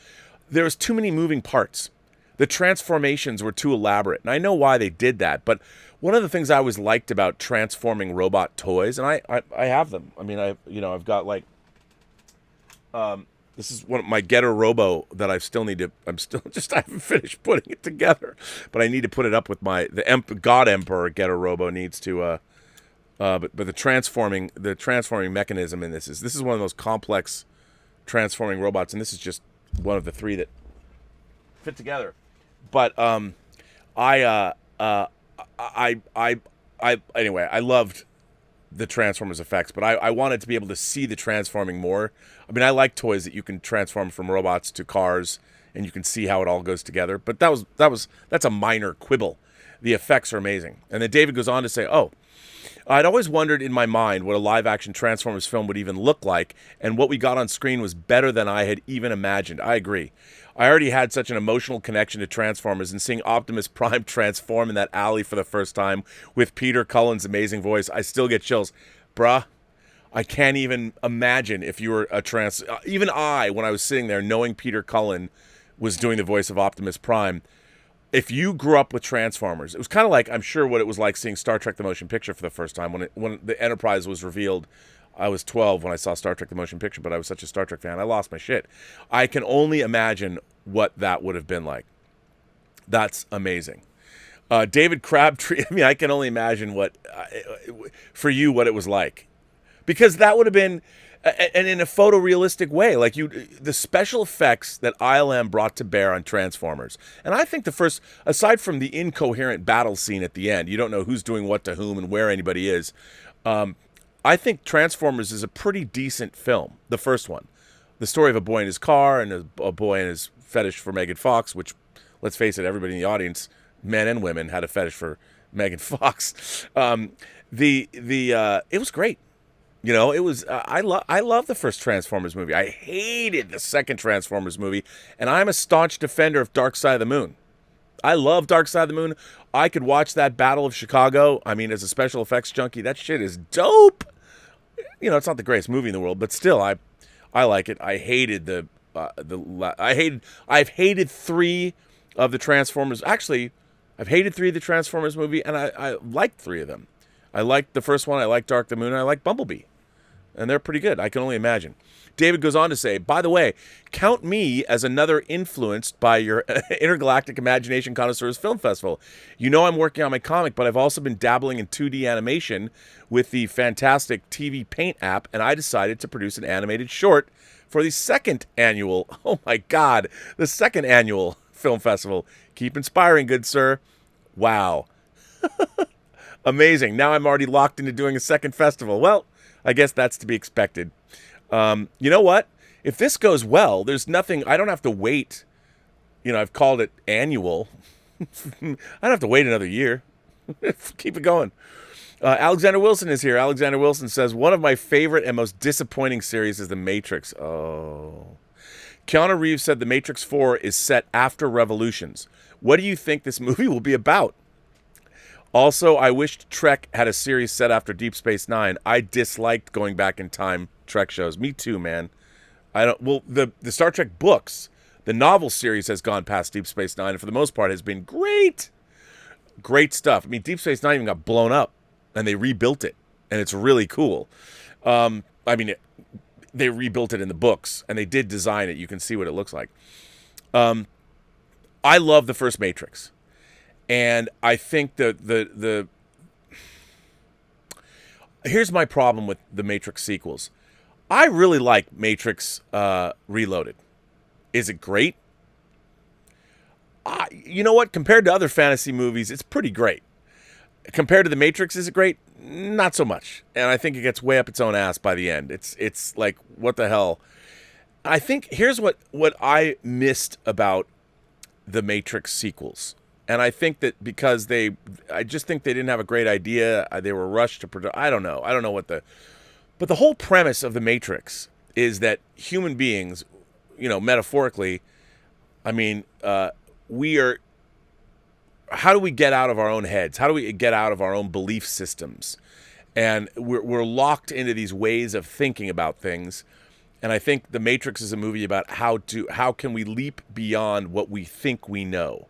There was too many moving parts. The transformations were too elaborate, and I know why they did that, but one of the things I always liked about transforming robot toys, and I have them. I mean, I've got like... this is one of my Getter Robo that I haven't finished putting it together, but I need to put it up with the God Emperor Getter Robo needs to, but the transforming mechanism in this is one of those complex transforming robots, and this is just one of the 3 that fit together. But, anyway, I loved the Transformers effects, but I wanted to be able to see the transforming more. I mean, I like toys that you can transform from robots to cars, and you can see how it all goes together. But that's a minor quibble. The effects are amazing. And then David goes on to say, I'd always wondered in my mind what a live-action Transformers film would even look like, and what we got on screen was better than I had even imagined. I agree. I already had such an emotional connection to Transformers, and seeing Optimus Prime transform in that alley for the first time with Peter Cullen's amazing voice, I still get chills. Bruh, I can't even imagine if you were even I, when I was sitting there knowing Peter Cullen was doing the voice of Optimus Prime, if you grew up with Transformers, it was kind of like, I'm sure, what it was like seeing Star Trek the Motion Picture for the first time. When the Enterprise was revealed, I was 12 when I saw Star Trek the Motion Picture, but I was such a Star Trek fan, I lost my shit. I can only imagine what that would have been like. That's amazing. David Crabtree, I mean, I can only imagine for you, what it was like. Because that would have been, and in a photorealistic way, like the special effects that ILM brought to bear on Transformers. And I think the first, aside from the incoherent battle scene at the end, you don't know who's doing what to whom and where anybody is. I think Transformers is a pretty decent film, the first one. The story of a boy in his car and a boy and his fetish for Megan Fox, which, let's face it, everybody in the audience, men and women, had a fetish for Megan Fox. It was great. You know, it was. I love the first Transformers movie. I hated the second Transformers movie, and I'm a staunch defender of Dark Side of the Moon. I love Dark Side of the Moon. I could watch that Battle of Chicago. I mean, as a special effects junkie, that shit is dope. You know, it's not the greatest movie in the world, but still, I like it. I hated I've hated 3 of the Transformers. Actually, I've hated 3 of the Transformers movie, and I liked 3 of them. I liked the first one. I liked Dark the Moon. And I liked Bumblebee. And they're pretty good. I can only imagine. David goes on to say, by the way, count me as another influenced by your Intergalactic Imagination Connoisseurs Film Festival. You know I'm working on my comic, but I've also been dabbling in 2D animation with the fantastic TV Paint app, and I decided to produce an animated short for the second annual, oh my God, the second annual film festival. Keep inspiring, good sir. Wow. Amazing. Now I'm already locked into doing a second festival. Well, I guess that's to be expected. You know what? If this goes well, there's nothing, I don't have to wait. You know, I've called it annual. I don't have to wait another year. Keep it going. Alexander Wilson is here. Alexander Wilson says, one of my favorite and most disappointing series is The Matrix. Oh. Keanu Reeves said The Matrix 4 is set after Revolutions. What do you think this movie will be about? Also, I wished Trek had a series set after Deep Space Nine. I disliked going back in time Trek shows. Me too, man. The Star Trek books, the novel series has gone past Deep Space Nine, and for the most part has been great. Great stuff. I mean, Deep Space Nine even got blown up, and they rebuilt it, and it's really cool. They rebuilt it in the books, and they did design it. You can see what it looks like. I love the first Matrix. And I think here's my problem with the Matrix sequels. I really like Matrix Reloaded. Is it great? You know what? Compared to other fantasy movies, it's pretty great. Compared to The Matrix, is it great? Not so much. And I think it gets way up its own ass by the end. It's like, what the hell? I think here's what I missed about the Matrix sequels. And I think that because I just think they didn't have a great idea. They were rushed to produce. I don't know but the whole premise of The Matrix is that human beings, you know, metaphorically, I mean, how do we get out of our own heads? How do we get out of our own belief systems? And we're locked into these ways of thinking about things. And I think The Matrix is a movie about how can we leap beyond what we think we know.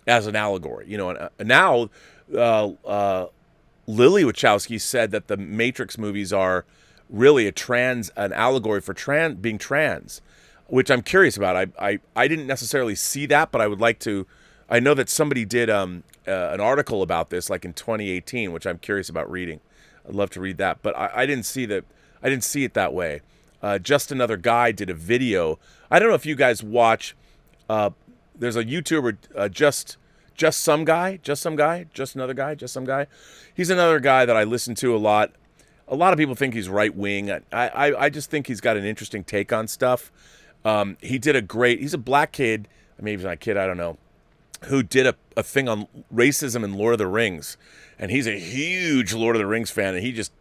As an allegory, you know, and now Lily Wachowski said that the Matrix movies are really an allegory for being trans, which I'm curious about. I didn't necessarily see that, but I would like to. I know that somebody did an article about this, like in 2018, which I'm curious about reading. I'd love to read that, but I didn't see that. I didn't see it that way. Just Another Guy did a video. I don't know if you guys watch. There's a YouTuber, just some guy. He's another guy that I listen to a lot. A lot of people think he's right wing. I just think he's got an interesting take on stuff. He's a black kid. Maybe he's not a kid, I don't know. who did a thing on racism in Lord of the Rings, and he's a huge Lord of the Rings fan, and he just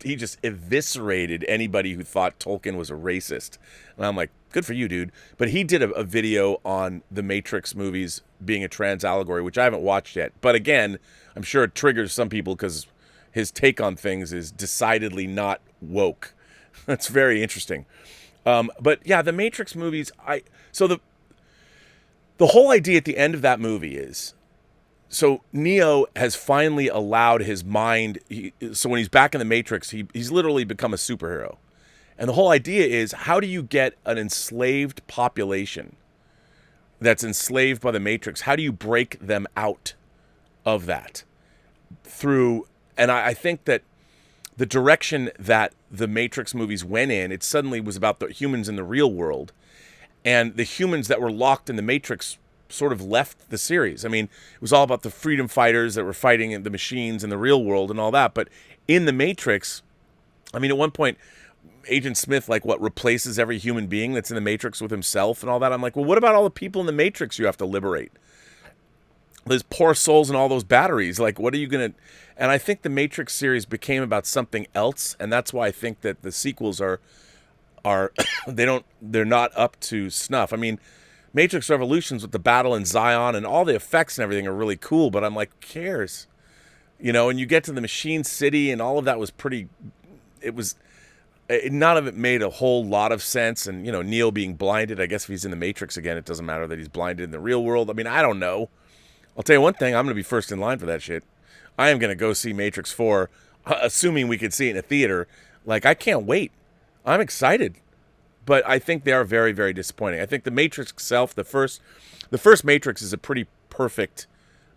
eviscerated anybody who thought Tolkien was a racist. And I'm like, good for you, dude. But he did a video on the Matrix movies being a trans allegory, which I haven't watched yet. But again, I'm sure it triggers some people because his take on things is decidedly not woke. That's very interesting. But yeah, the Matrix movies, so the whole idea at the end of that movie is, so Neo has finally allowed his mind, so when he's back in the Matrix, he's literally become a superhero. And the whole idea is, how do you get an enslaved population that's enslaved by the Matrix? How do you break them out of that? And I think that the direction that the Matrix movies went in, it suddenly was about the humans in the real world. And the humans that were locked in the Matrix sort of left the series. I mean, it was all about the freedom fighters that were fighting the machines in the real world and all that. But in the Matrix, I mean, at one point, Agent Smith, replaces every human being that's in the Matrix with himself and all that. I'm like, well, what about all the people in the Matrix you have to liberate? Those poor souls and all those batteries. Like, what are you going to... And I think the Matrix series became about something else. And that's why I think that the sequels are they're not up to snuff. I mean, Matrix Revolutions with the battle in Zion and all the effects and everything are really cool, but I'm like, who cares? And you get to the Machine City and all of that was none of it made a whole lot of sense. And, Neo being blinded, I guess if he's in the Matrix again, it doesn't matter that he's blinded in the real world. I mean, I don't know. I'll tell you one thing, I'm going to be first in line for that shit. I am going to go see Matrix 4, assuming we could see it in a theater. I can't wait. I'm excited, but I think they are very, very disappointing. I think the Matrix itself, the first Matrix is a pretty perfect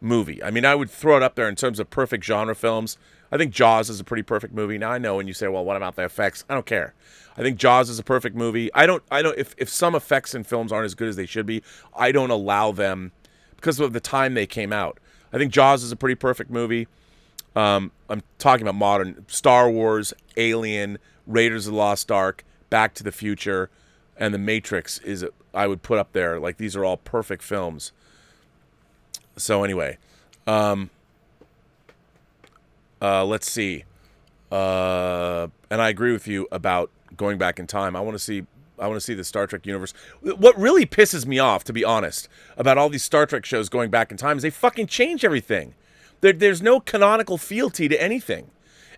movie. I mean, I would throw it up there in terms of perfect genre films. I think Jaws is a pretty perfect movie. Now I know when you say, well, what about the effects? I don't care. I think Jaws is a perfect movie. If some effects in films aren't as good as they should be, I don't allow them because of the time they came out. I think Jaws is a pretty perfect movie. I'm talking about modern Star Wars, Alien, Raiders of the Lost Ark, Back to the Future, and The Matrix I would put up there. These are all perfect films. So anyway, let's see. And I agree with you about going back in time. I want to see the Star Trek universe. What really pisses me off, to be honest, about all these Star Trek shows going back in time is they fucking change everything. There's no canonical fealty to anything.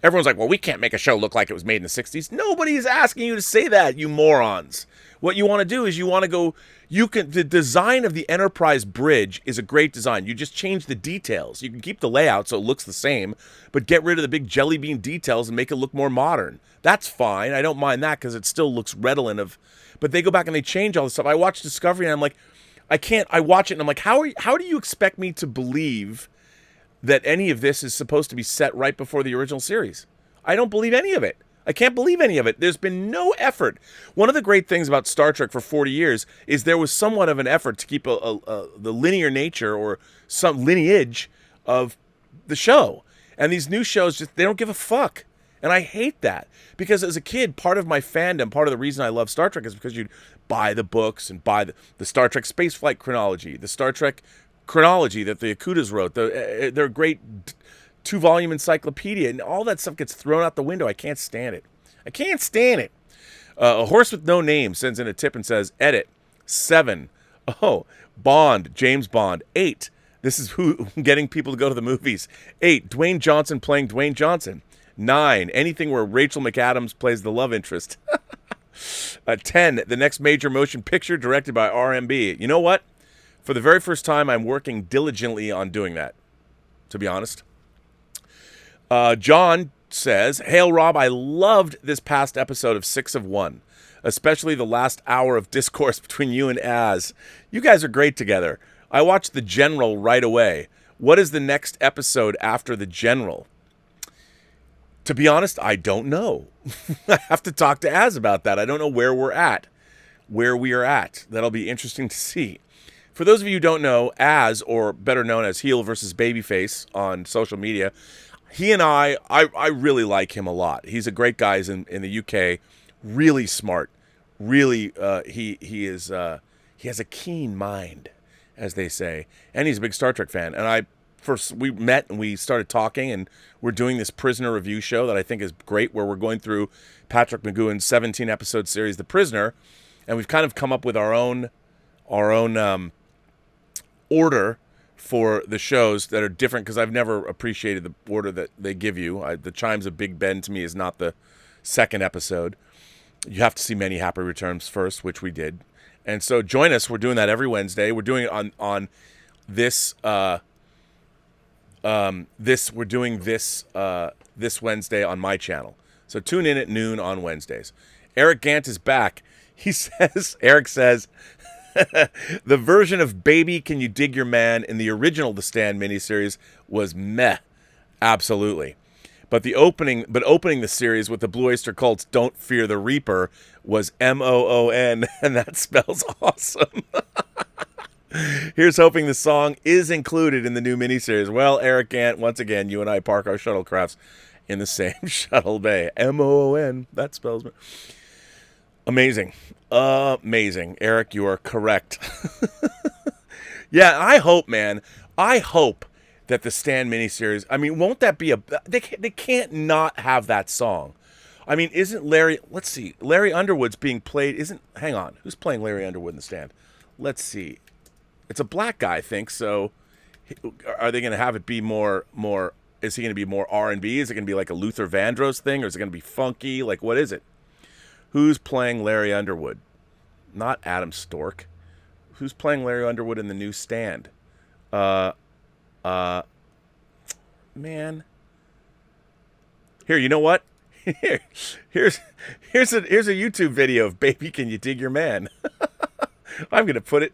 Everyone's like, well, we can't make a show look like it was made in the 60s. Nobody is asking you to say that, you morons. What you want to do is the design of the Enterprise bridge is a great design. You just change the details. You can keep the layout so it looks the same, but get rid of the big jelly bean details and make it look more modern. That's fine. I don't mind that because it still looks redolent of, but they go back and they change all this stuff. I watch Discovery and I'm like, I watch it and I'm like, how do you expect me to believe that any of this is supposed to be set right before the original series? I don't believe any of it. I can't believe any of it. There's been no effort. One of the great things about Star Trek for 40 years is there was somewhat of an effort to keep the linear nature or some lineage of the show. And these new shows, they don't give a fuck. And I hate that. Because as a kid, part of my fandom, part of the reason I love Star Trek is because you'd buy the books and buy the Star Trek Spaceflight chronology, the Star Trek chronology that the Akutas wrote. They're great 2-volume encyclopedia, and all that stuff gets thrown out the window. I can't stand it. I can't stand it. A horse with no name sends in a tip and says, edit. 7. Oh, Bond, James Bond. 8. This is who getting people to go to the movies. 8. Dwayne Johnson playing Dwayne Johnson. 9. Anything where Rachel McAdams plays the love interest. 10. The next major motion picture directed by RMB. You know what? For the very first time, I'm working diligently on doing that, to be honest. John says, Hail, Rob, I loved this past episode of 6 of 1, especially the last hour of discourse between you and Az. You guys are great together. I watched The General right away. What is the next episode after The General? To be honest, I don't know. I have to talk to Az about that. I don't know where we are at. That'll be interesting to see. For those of you who don't know, Az, or better known as Heel versus Babyface on social media, he and I really like him a lot. He's a great guy. He's in the UK, really smart. Really, he has a keen mind, as they say. And he's a big Star Trek fan. And we met and we started talking, and we're doing this Prisoner review show that I think is great, where we're going through Patrick McGowan's 17-episode series, The Prisoner, and we've kind of come up with our own order for the shows that are different, because I've never appreciated the order that they give you. The Chimes of Big Ben to me is not the second episode. You have to see Many Happy Returns first, which we did. And so join us. We're doing that every Wednesday. We're doing it on this we're doing this Wednesday on my channel. So tune in at noon on Wednesdays. Eric Gant is back. Eric says, the version of Baby Can You Dig Your Man in the original The Stand miniseries was meh. Absolutely. But opening the series with the Blue Oyster Cult's Don't Fear the Reaper was MOON, and that spells awesome. Here's hoping the song is included in the new miniseries. Well, Eric Gant, once again, you and I park our shuttlecrafts in the same shuttle bay. MOON, that spells me. Amazing. Amazing. Eric, you are correct. Yeah, I hope, man. I hope that the Stand miniseries, I mean, won't that be they can't not have that song. I mean, isn't Larry Underwood's being played, hang on, who's playing Larry Underwood in the Stand? Let's see. It's a black guy, I think, so are they going to have it be more, is he going to be more R&B? Is it going to be like a Luther Vandross thing, or is it going to be funky? Like, what is it? Who's playing Larry Underwood? Not Adam Stork. Who's playing Larry Underwood in the new Stand? Man. Here, you know what? Here's a YouTube video of Baby Can You Dig Your Man? I'm gonna put it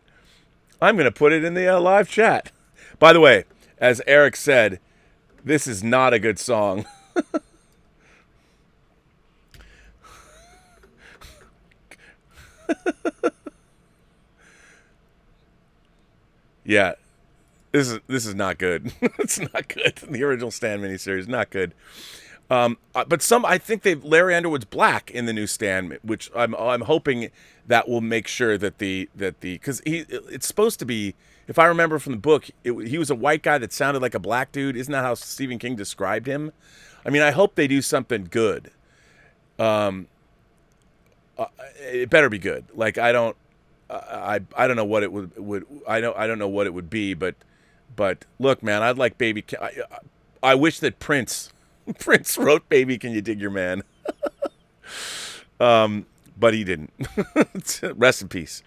in the live chat. By the way, as Eric said, this is not a good song. Yeah, this is not good. It's not good. The original Stand miniseries, not good. But I think Larry Underwood's black in the new Stand, which I'm hoping that will make sure that because it's supposed to be, if I remember from the book, he was a white guy that sounded like a black dude. Isn't that how Stephen King described him? I mean, I hope they do something good. It better be good. Like, I don't know what it would I don't know what it would be, but look, man, I'd like Baby. I wish that Prince wrote Baby Can You Dig Your Man. But he didn't. Rest in peace.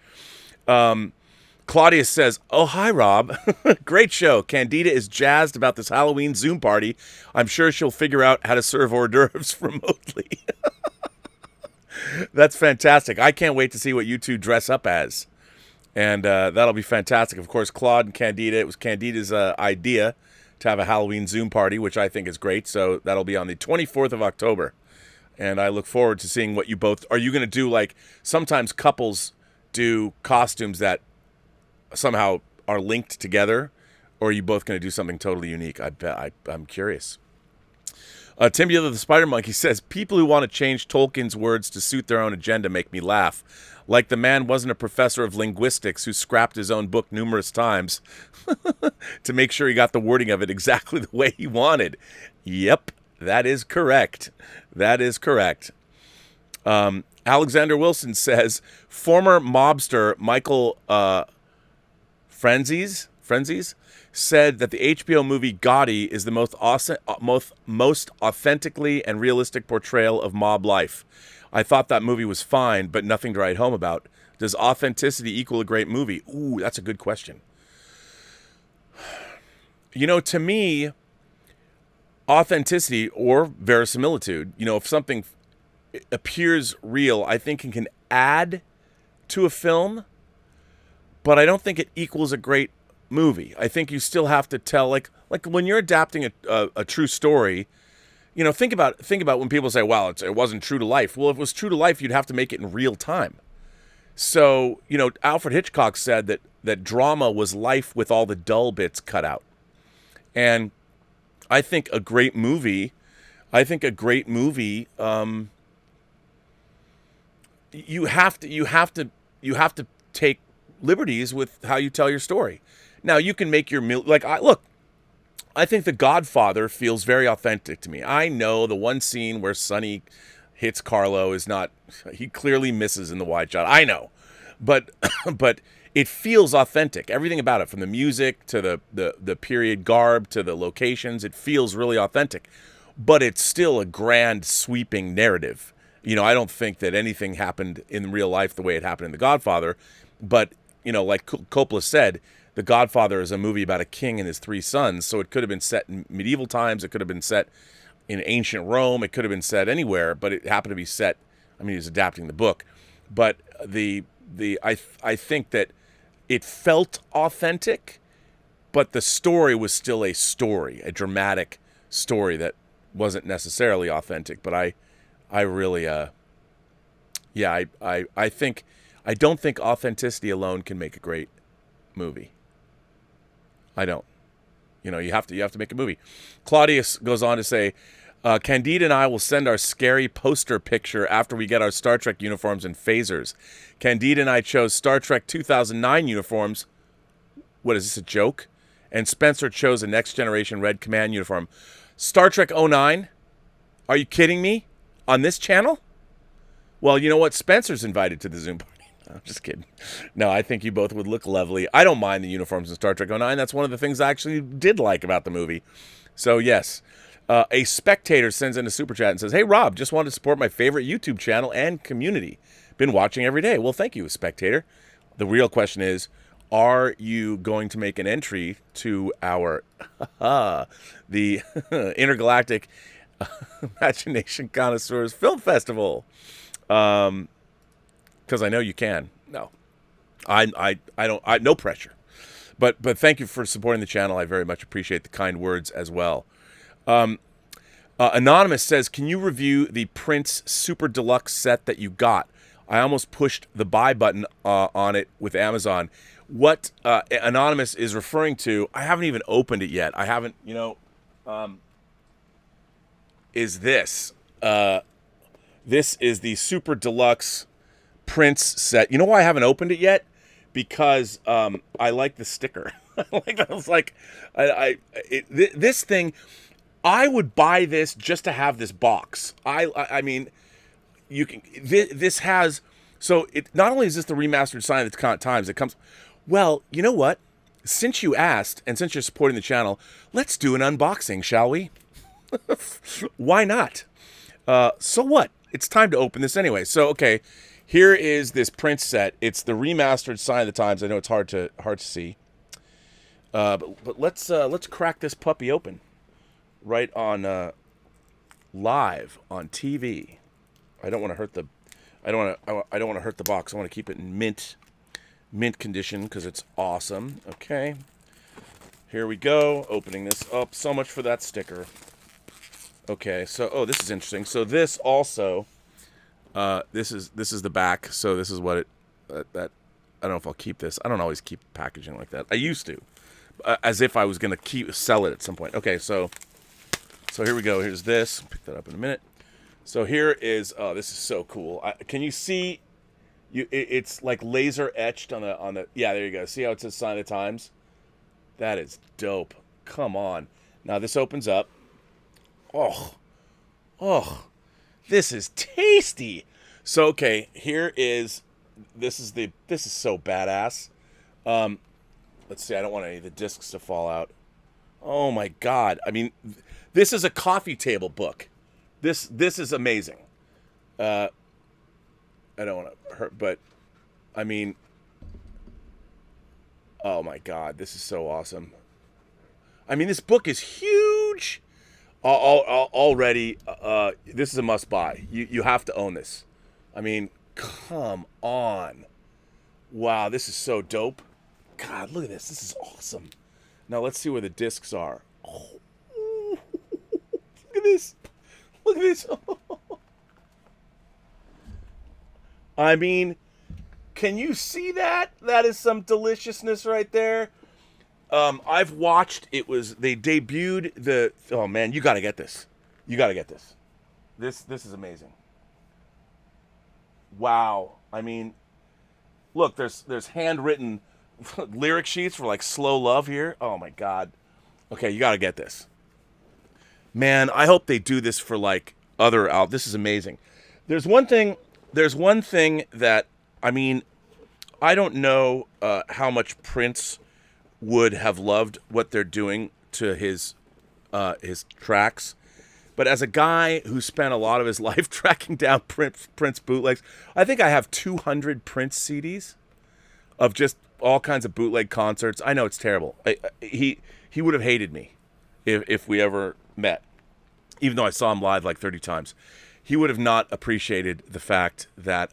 Claudia says, "Oh, hi, Rob. Great show. Candida is jazzed about this Halloween Zoom party. I'm sure she'll figure out how to serve hors d'oeuvres remotely." That's fantastic. I can't wait to see what you two dress up as. And that'll be fantastic. Of course, Claude and Candida, it was Candida's idea to have a Halloween Zoom party, which I think is great. So that'll be on the 24th of October. And I look forward to seeing what you both... Are you going to do, like, sometimes couples do costumes that somehow are linked together? Or are you both going to do something totally unique? I'm curious. Tim the Spider Monkey says, people who want to change Tolkien's words to suit their own agenda make me laugh. Like the man wasn't a professor of linguistics who scrapped his own book numerous times to make sure he got the wording of it exactly the way he wanted. Yep, that is correct. That is correct. Alexander Wilson says, former mobster Michael Frenzies said that the HBO movie Gotti is the most authentically and realistic portrayal of mob life. I thought that movie was fine, but nothing to write home about. Does authenticity equal a great movie? Ooh, that's a good question. You know, to me, authenticity or verisimilitude, you know, if something appears real, I think it can add to a film, but I don't think it equals a great movie. I think you still have to tell, like when you're adapting a true story, you know, think about when people say, well, it wasn't true to life. Well, if it was true to life, you'd have to make it in real time. So, you know, Alfred Hitchcock said that drama was life with all the dull bits cut out. And I think a great movie, you have to take liberties with how you tell your story. Now you can make your I think The Godfather feels very authentic to me. I know the one scene where Sonny hits Carlo is not, he clearly misses in the wide shot. I know. But but it feels authentic. Everything about it, from the music to the period garb to the locations, it feels really authentic. But it's still a grand sweeping narrative. You know, I don't think that anything happened in real life the way it happened in The Godfather. But, you know, like Coppola said, The Godfather is a movie about a king and his three sons, so it could have been set in medieval times, it could have been set in ancient Rome, it could have been set anywhere, but it happened to be set, I mean, he was adapting the book. But I think that it felt authentic, but the story was still a story, a dramatic story that wasn't necessarily authentic. But I really, yeah, I think, I don't think authenticity alone can make a great movie. I don't. You know, you have to make a movie. Claudius goes on to say, Candide and I will send our scary poster picture after we get our Star Trek uniforms and phasers. Candide and I chose Star Trek 2009 uniforms. What is this, a joke? And Spencer chose a Next Generation Red Command uniform. Star Trek '09? Are you kidding me? On this channel? Well, you know what? Spencer's invited to the Zoom party. I'm just kidding. No, I think you both would look lovely. I don't mind the uniforms in Star Trek '09. That's one of the things I actually did like about the movie. So, yes. A spectator sends in a super chat and says, hey, Rob, just wanted to support my favorite YouTube channel and community. Been watching every day. Well, thank you, spectator. The real question is, are you going to make an entry to our, the Intergalactic Imagination Connoisseurs Film Festival? Because I know you can. No, I don't. No pressure. But thank you for supporting the channel. I very much appreciate the kind words as well. Anonymous says, can you review the Prince Super Deluxe set that you got? I almost pushed the buy button on it with Amazon. What Anonymous is referring to, I haven't even opened it yet. I haven't, you know, is this. This is the Super Deluxe Prince set. You know why I haven't opened it yet? Because I like the sticker. This thing, I would buy this just to have this box. I mean, you can. This has, so it not only is this the remastered Sign of the Times, it comes. Well, you know what? Since you asked, and since you're supporting the channel, let's do an unboxing, shall we? Why not? So what? It's time to open this anyway. So okay, here is this Prince set. It's the remastered Sign of the Times. I know it's hard to see, but let's crack this puppy open. Right on live on TV. I don't want to hurt the I don't want to hurt the box. I want to keep it in mint condition because it's awesome. Okay. Here we go. Opening this up. So much for that sticker. Okay. So this is interesting. So this also this is the back. So this is what it that I don't know if I'll keep this. I don't always keep packaging like that. I used to. As if I was going to sell it at some point. Okay, so here we go. Here's this. Pick that up in a minute. So here is. Oh, this is so cool. Can you see? It's like laser etched on the. Yeah, there you go. See how it says Sign of the Times? That is dope. Come on. Now this opens up. Oh, this is tasty. So okay, here is. This is so badass. Let's see. I don't want any of the discs to fall out. Oh my God. I mean. This is a coffee table book. This is amazing. I don't want to hurt, but I mean, oh my God, this is so awesome. I mean, this book is huge. Already, this is a must buy. You have to own this. I mean, come on. Wow, this is so dope. God, look at this. This is awesome. Now let's see where the discs are. Oh. Look at this. Look at this. I mean, can you see that? That is some deliciousness right there. I've watched, they debuted the, oh man, you got to get this. You got to get this. This is amazing. Wow. I mean, Look, there's handwritten lyric sheets for like Slow Love here. Oh my God. Okay, you got to get this. Man, I hope they do this for like other albums. This is amazing. There's one thing. There's one thing that I mean. I don't know how much Prince would have loved what they're doing to his tracks, but as a guy who spent a lot of his life tracking down Prince bootlegs, I think I have 200 Prince CDs of just all kinds of bootleg concerts. I know it's terrible. He would have hated me if we ever met, even though I saw him live like 30 times. He would have not appreciated the fact that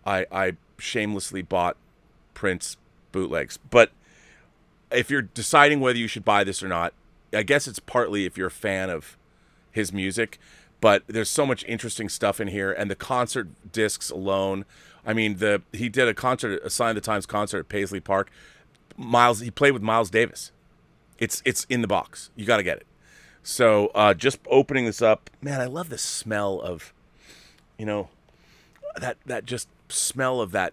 I shamelessly bought Prince bootlegs. But if you're deciding whether you should buy this or not, I guess it's partly if you're a fan of his music, but there's so much interesting stuff in here, and the concert discs alone. I mean, he did a Sign of the Times concert at Paisley Park. He played with Miles Davis. It's in the box. You got to get it. So just opening this up, man, I love the smell of, that just smell of that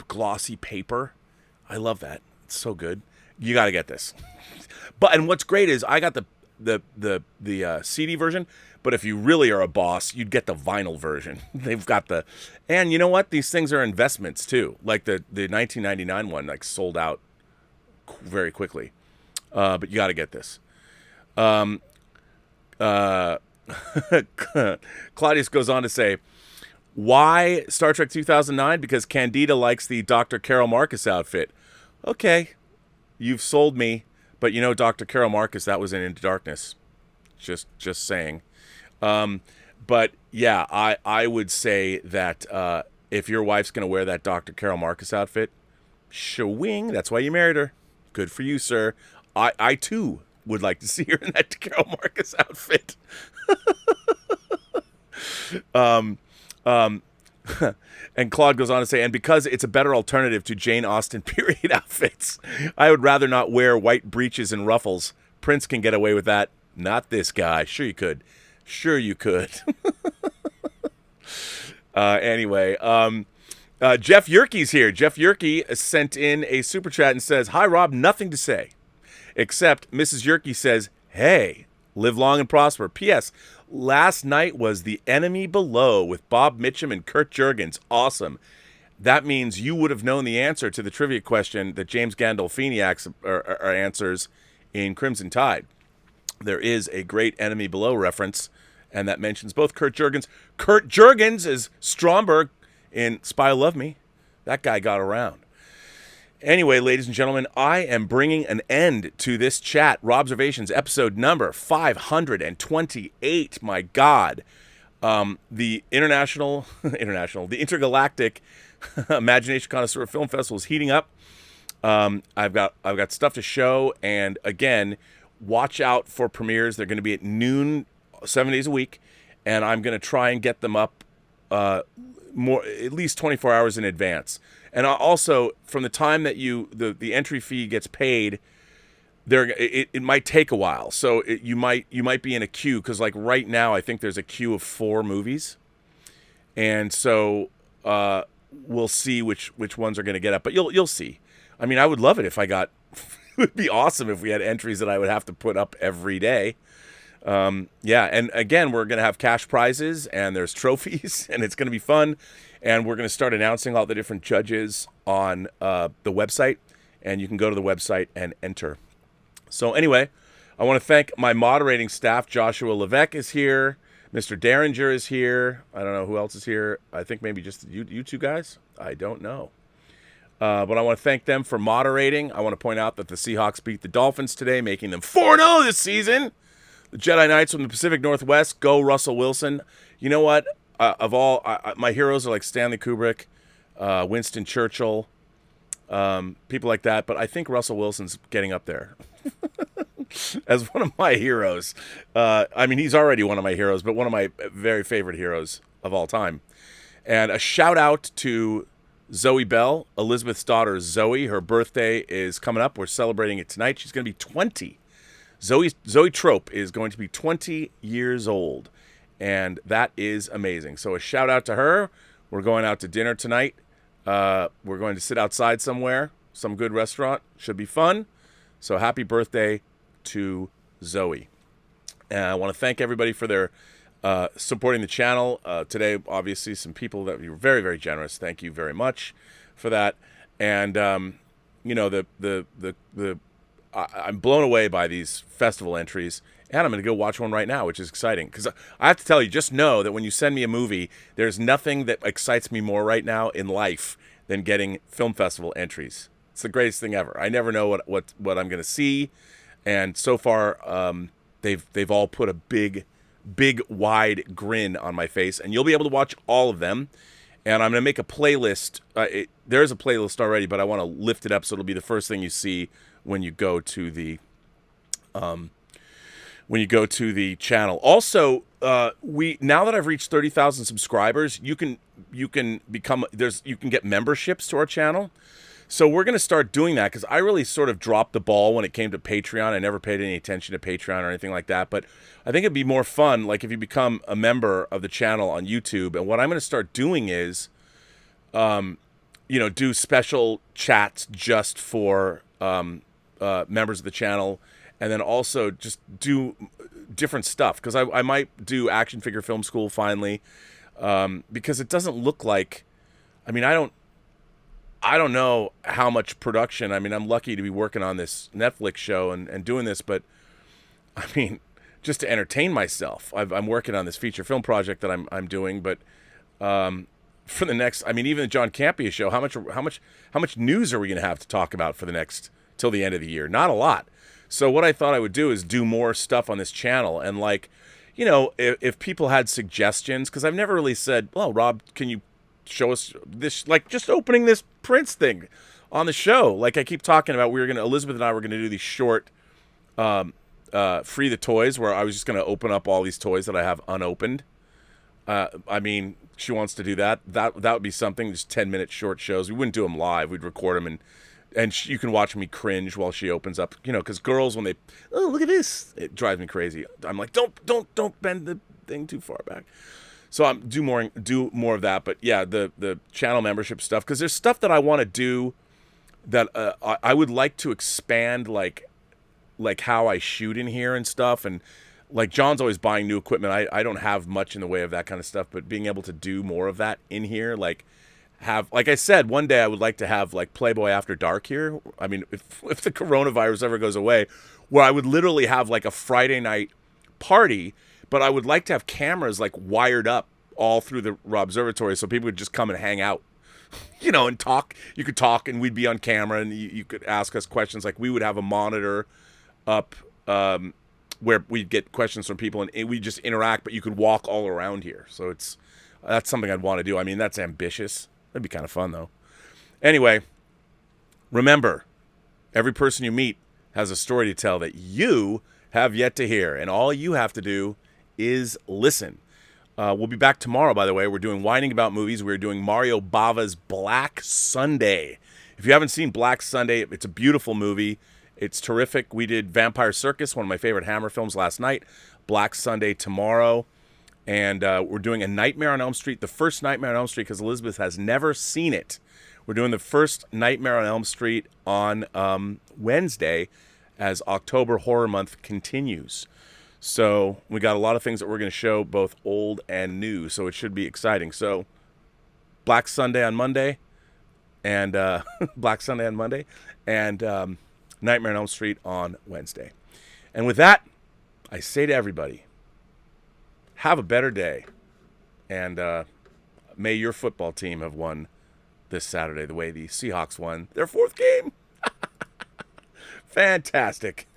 glossy paper. I love that. It's so good. You got to get this. And what's great is I got the CD version, but if you really are a boss, you'd get the vinyl version. They've got and you know what? These things are investments too. Like the 1999 one, like sold out very quickly. But you got to get this. Claudius goes on to say, why Star Trek 2009? Because Candida likes the Dr. Carol Marcus outfit. Okay, you've sold me, but Dr. Carol Marcus, that was in Into Darkness. Just saying. But yeah, I would say that if your wife's going to wear that Dr. Carol Marcus outfit, shwing, that's why you married her. Good for you, sir. I too would like to see her in that Carol Marcus outfit. And Claude goes on to say, and because it's a better alternative to Jane Austen period outfits, I would rather not wear white breeches and ruffles. Prince can get away with that. Not this guy. Sure you could. Anyway, Jeff Yerke's here. Jeff Yerke sent in a super chat and says, hi, Rob, nothing to say. Except Mrs. Yerke says, hey, live long and prosper. P.S. Last night was The Enemy Below with Bob Mitchum and Kurt Jurgens. Awesome. That means you would have known the answer to the trivia question that James Gandolfini answers in Crimson Tide. There is a great Enemy Below reference, and that mentions both Kurt Jurgens. Kurt Jurgens is Stromberg in Spy Who Loved Me. That guy got around. Anyway, ladies and gentlemen, I am bringing an end to this chat. Robservations, episode number 528. My God. The the Intergalactic Imagination Connoisseur Film Festival is heating up. I've got stuff to show, and again, watch out for premieres. They're going to be at noon, 7 days a week, and I'm going to try and get them up at least 24 hours in advance. And also, from the time that the entry fee gets paid, it might take a while. So you might be in a queue, because like right now, I think there's a queue of 4 movies, and so we'll see which ones are going to get up. But you'll see. I mean, I would love it if I got. It would be awesome if we had entries that I would have to put up every day. Yeah, and again, we're going to have cash prizes, and there's trophies, and it's going to be fun. And we're going to start announcing all the different judges on the website, and you can go to the website and enter. So anyway, I want to thank my moderating staff. Joshua Levesque is here. Mr. Derringer is here. I don't know who else is here. I think maybe just you two guys. I don't know. But I want to thank them for moderating. I want to point out that the Seahawks beat the Dolphins today, making them 4-0 this season. The Jedi Knights from the Pacific Northwest, go Russell Wilson. You know what? Of all, my heroes are like Stanley Kubrick, Winston Churchill, people like that. But I think Russell Wilson's getting up there as one of my heroes. I mean, he's already one of my heroes, but one of my very favorite heroes of all time. And a shout out to Zoe Bell, Elizabeth's daughter Zoe. Her birthday is coming up. We're celebrating it tonight. She's going to be 20. Zoe Trope is going to be 20 years old. And that is amazing. So a shout out to her. We're going out to dinner tonight. We're going to sit outside somewhere, some good restaurant. Should be fun. So happy birthday to Zoe. And I want to thank everybody for their supporting the channel. Today, obviously, some people that were very, very generous. Thank you very much for that. And, you know, I'm blown away by these festival entries. And I'm going to go watch one right now, which is exciting. Because I have to tell you, just know that when you send me a movie, there's nothing that excites me more right now in life than getting film festival entries. It's the greatest thing ever. I never know what I'm going to see. And so far, they've all put a big, wide grin on my face. And you'll be able to watch all of them. And I'm going to make a playlist. There's a playlist already, but I want to lift it up so it'll be the first thing you see when you go to the channel. Also, now that I've reached 30,000 subscribers, you can get memberships to our channel. So we're going to start doing that because I really sort of dropped the ball when it came to Patreon. I never paid any attention to Patreon or anything like that. But I think it'd be more fun, like if you become a member of the channel on YouTube. And what I'm going to start doing is, do special chats just for members of the channel. And then also just do different stuff. Because I might do Action Figure Film School finally. Because it doesn't look like... I mean, I don't know how much production. I mean, I'm lucky to be working on this Netflix show and doing this. But, I mean, just to entertain myself. I'm working on this feature film project that I'm doing. But for the next... I mean, even the John Campea show, how much news are we going to have to talk about for the next... till the end of the year? Not a lot. So what I thought I would do is do more stuff on this channel. And like, you know, if people had suggestions, because I've never really said, well, Rob, can you show us this, like just opening this Prince thing on the show? Like I keep talking about, Elizabeth and I were going to do these short Free the Toys, where I was just going to open up all these toys that I have unopened. I mean, she wants to do that. That would be something, just 10-minute short shows. We wouldn't do them live. We'd record them and you can watch me cringe while she opens up, you know, because girls, when they, oh, look at this, it drives me crazy. I'm like, don't bend the thing too far back. So I'm do more of that. But yeah, the channel membership stuff, because there's stuff that I want to do that I would like to expand, like how I shoot in here and stuff. And like John's always buying new equipment. I don't have much in the way of that kind of stuff, but being able to do more of that in here, like I said, one day I would like to have like Playboy After Dark here. I mean, if the coronavirus ever goes away, where I would literally have like a Friday night party, but I would like to have cameras like wired up all through the Robservatory so people would just come and hang out, you know, and talk. You could talk and we'd be on camera and you could ask us questions. Like we would have a monitor up where we'd get questions from people and we just interact, but you could walk all around here. So that's something I'd want to do. I mean, that's ambitious. That'd be kind of fun, though. Anyway, remember, every person you meet has a story to tell that you have yet to hear, and all you have to do is listen. We'll be back tomorrow, by the way. We're doing Whining About Movies. We're doing Mario Bava's Black Sunday. If you haven't seen Black Sunday, it's a beautiful movie. It's terrific. We did Vampire Circus, one of my favorite Hammer films, last night. Black Sunday tomorrow. And we're doing a Nightmare on Elm Street, the first Nightmare on Elm Street, because Elizabeth has never seen it. We're doing the first Nightmare on Elm Street on Wednesday as October Horror Month continues. So we got a lot of things that we're going to show, both old and new, so it should be exciting. So Black Sunday on Monday, and Nightmare on Elm Street on Wednesday. And with that, I say to everybody, have a better day, and may your football team have won this Saturday the way the Seahawks won their 4th game. Fantastic.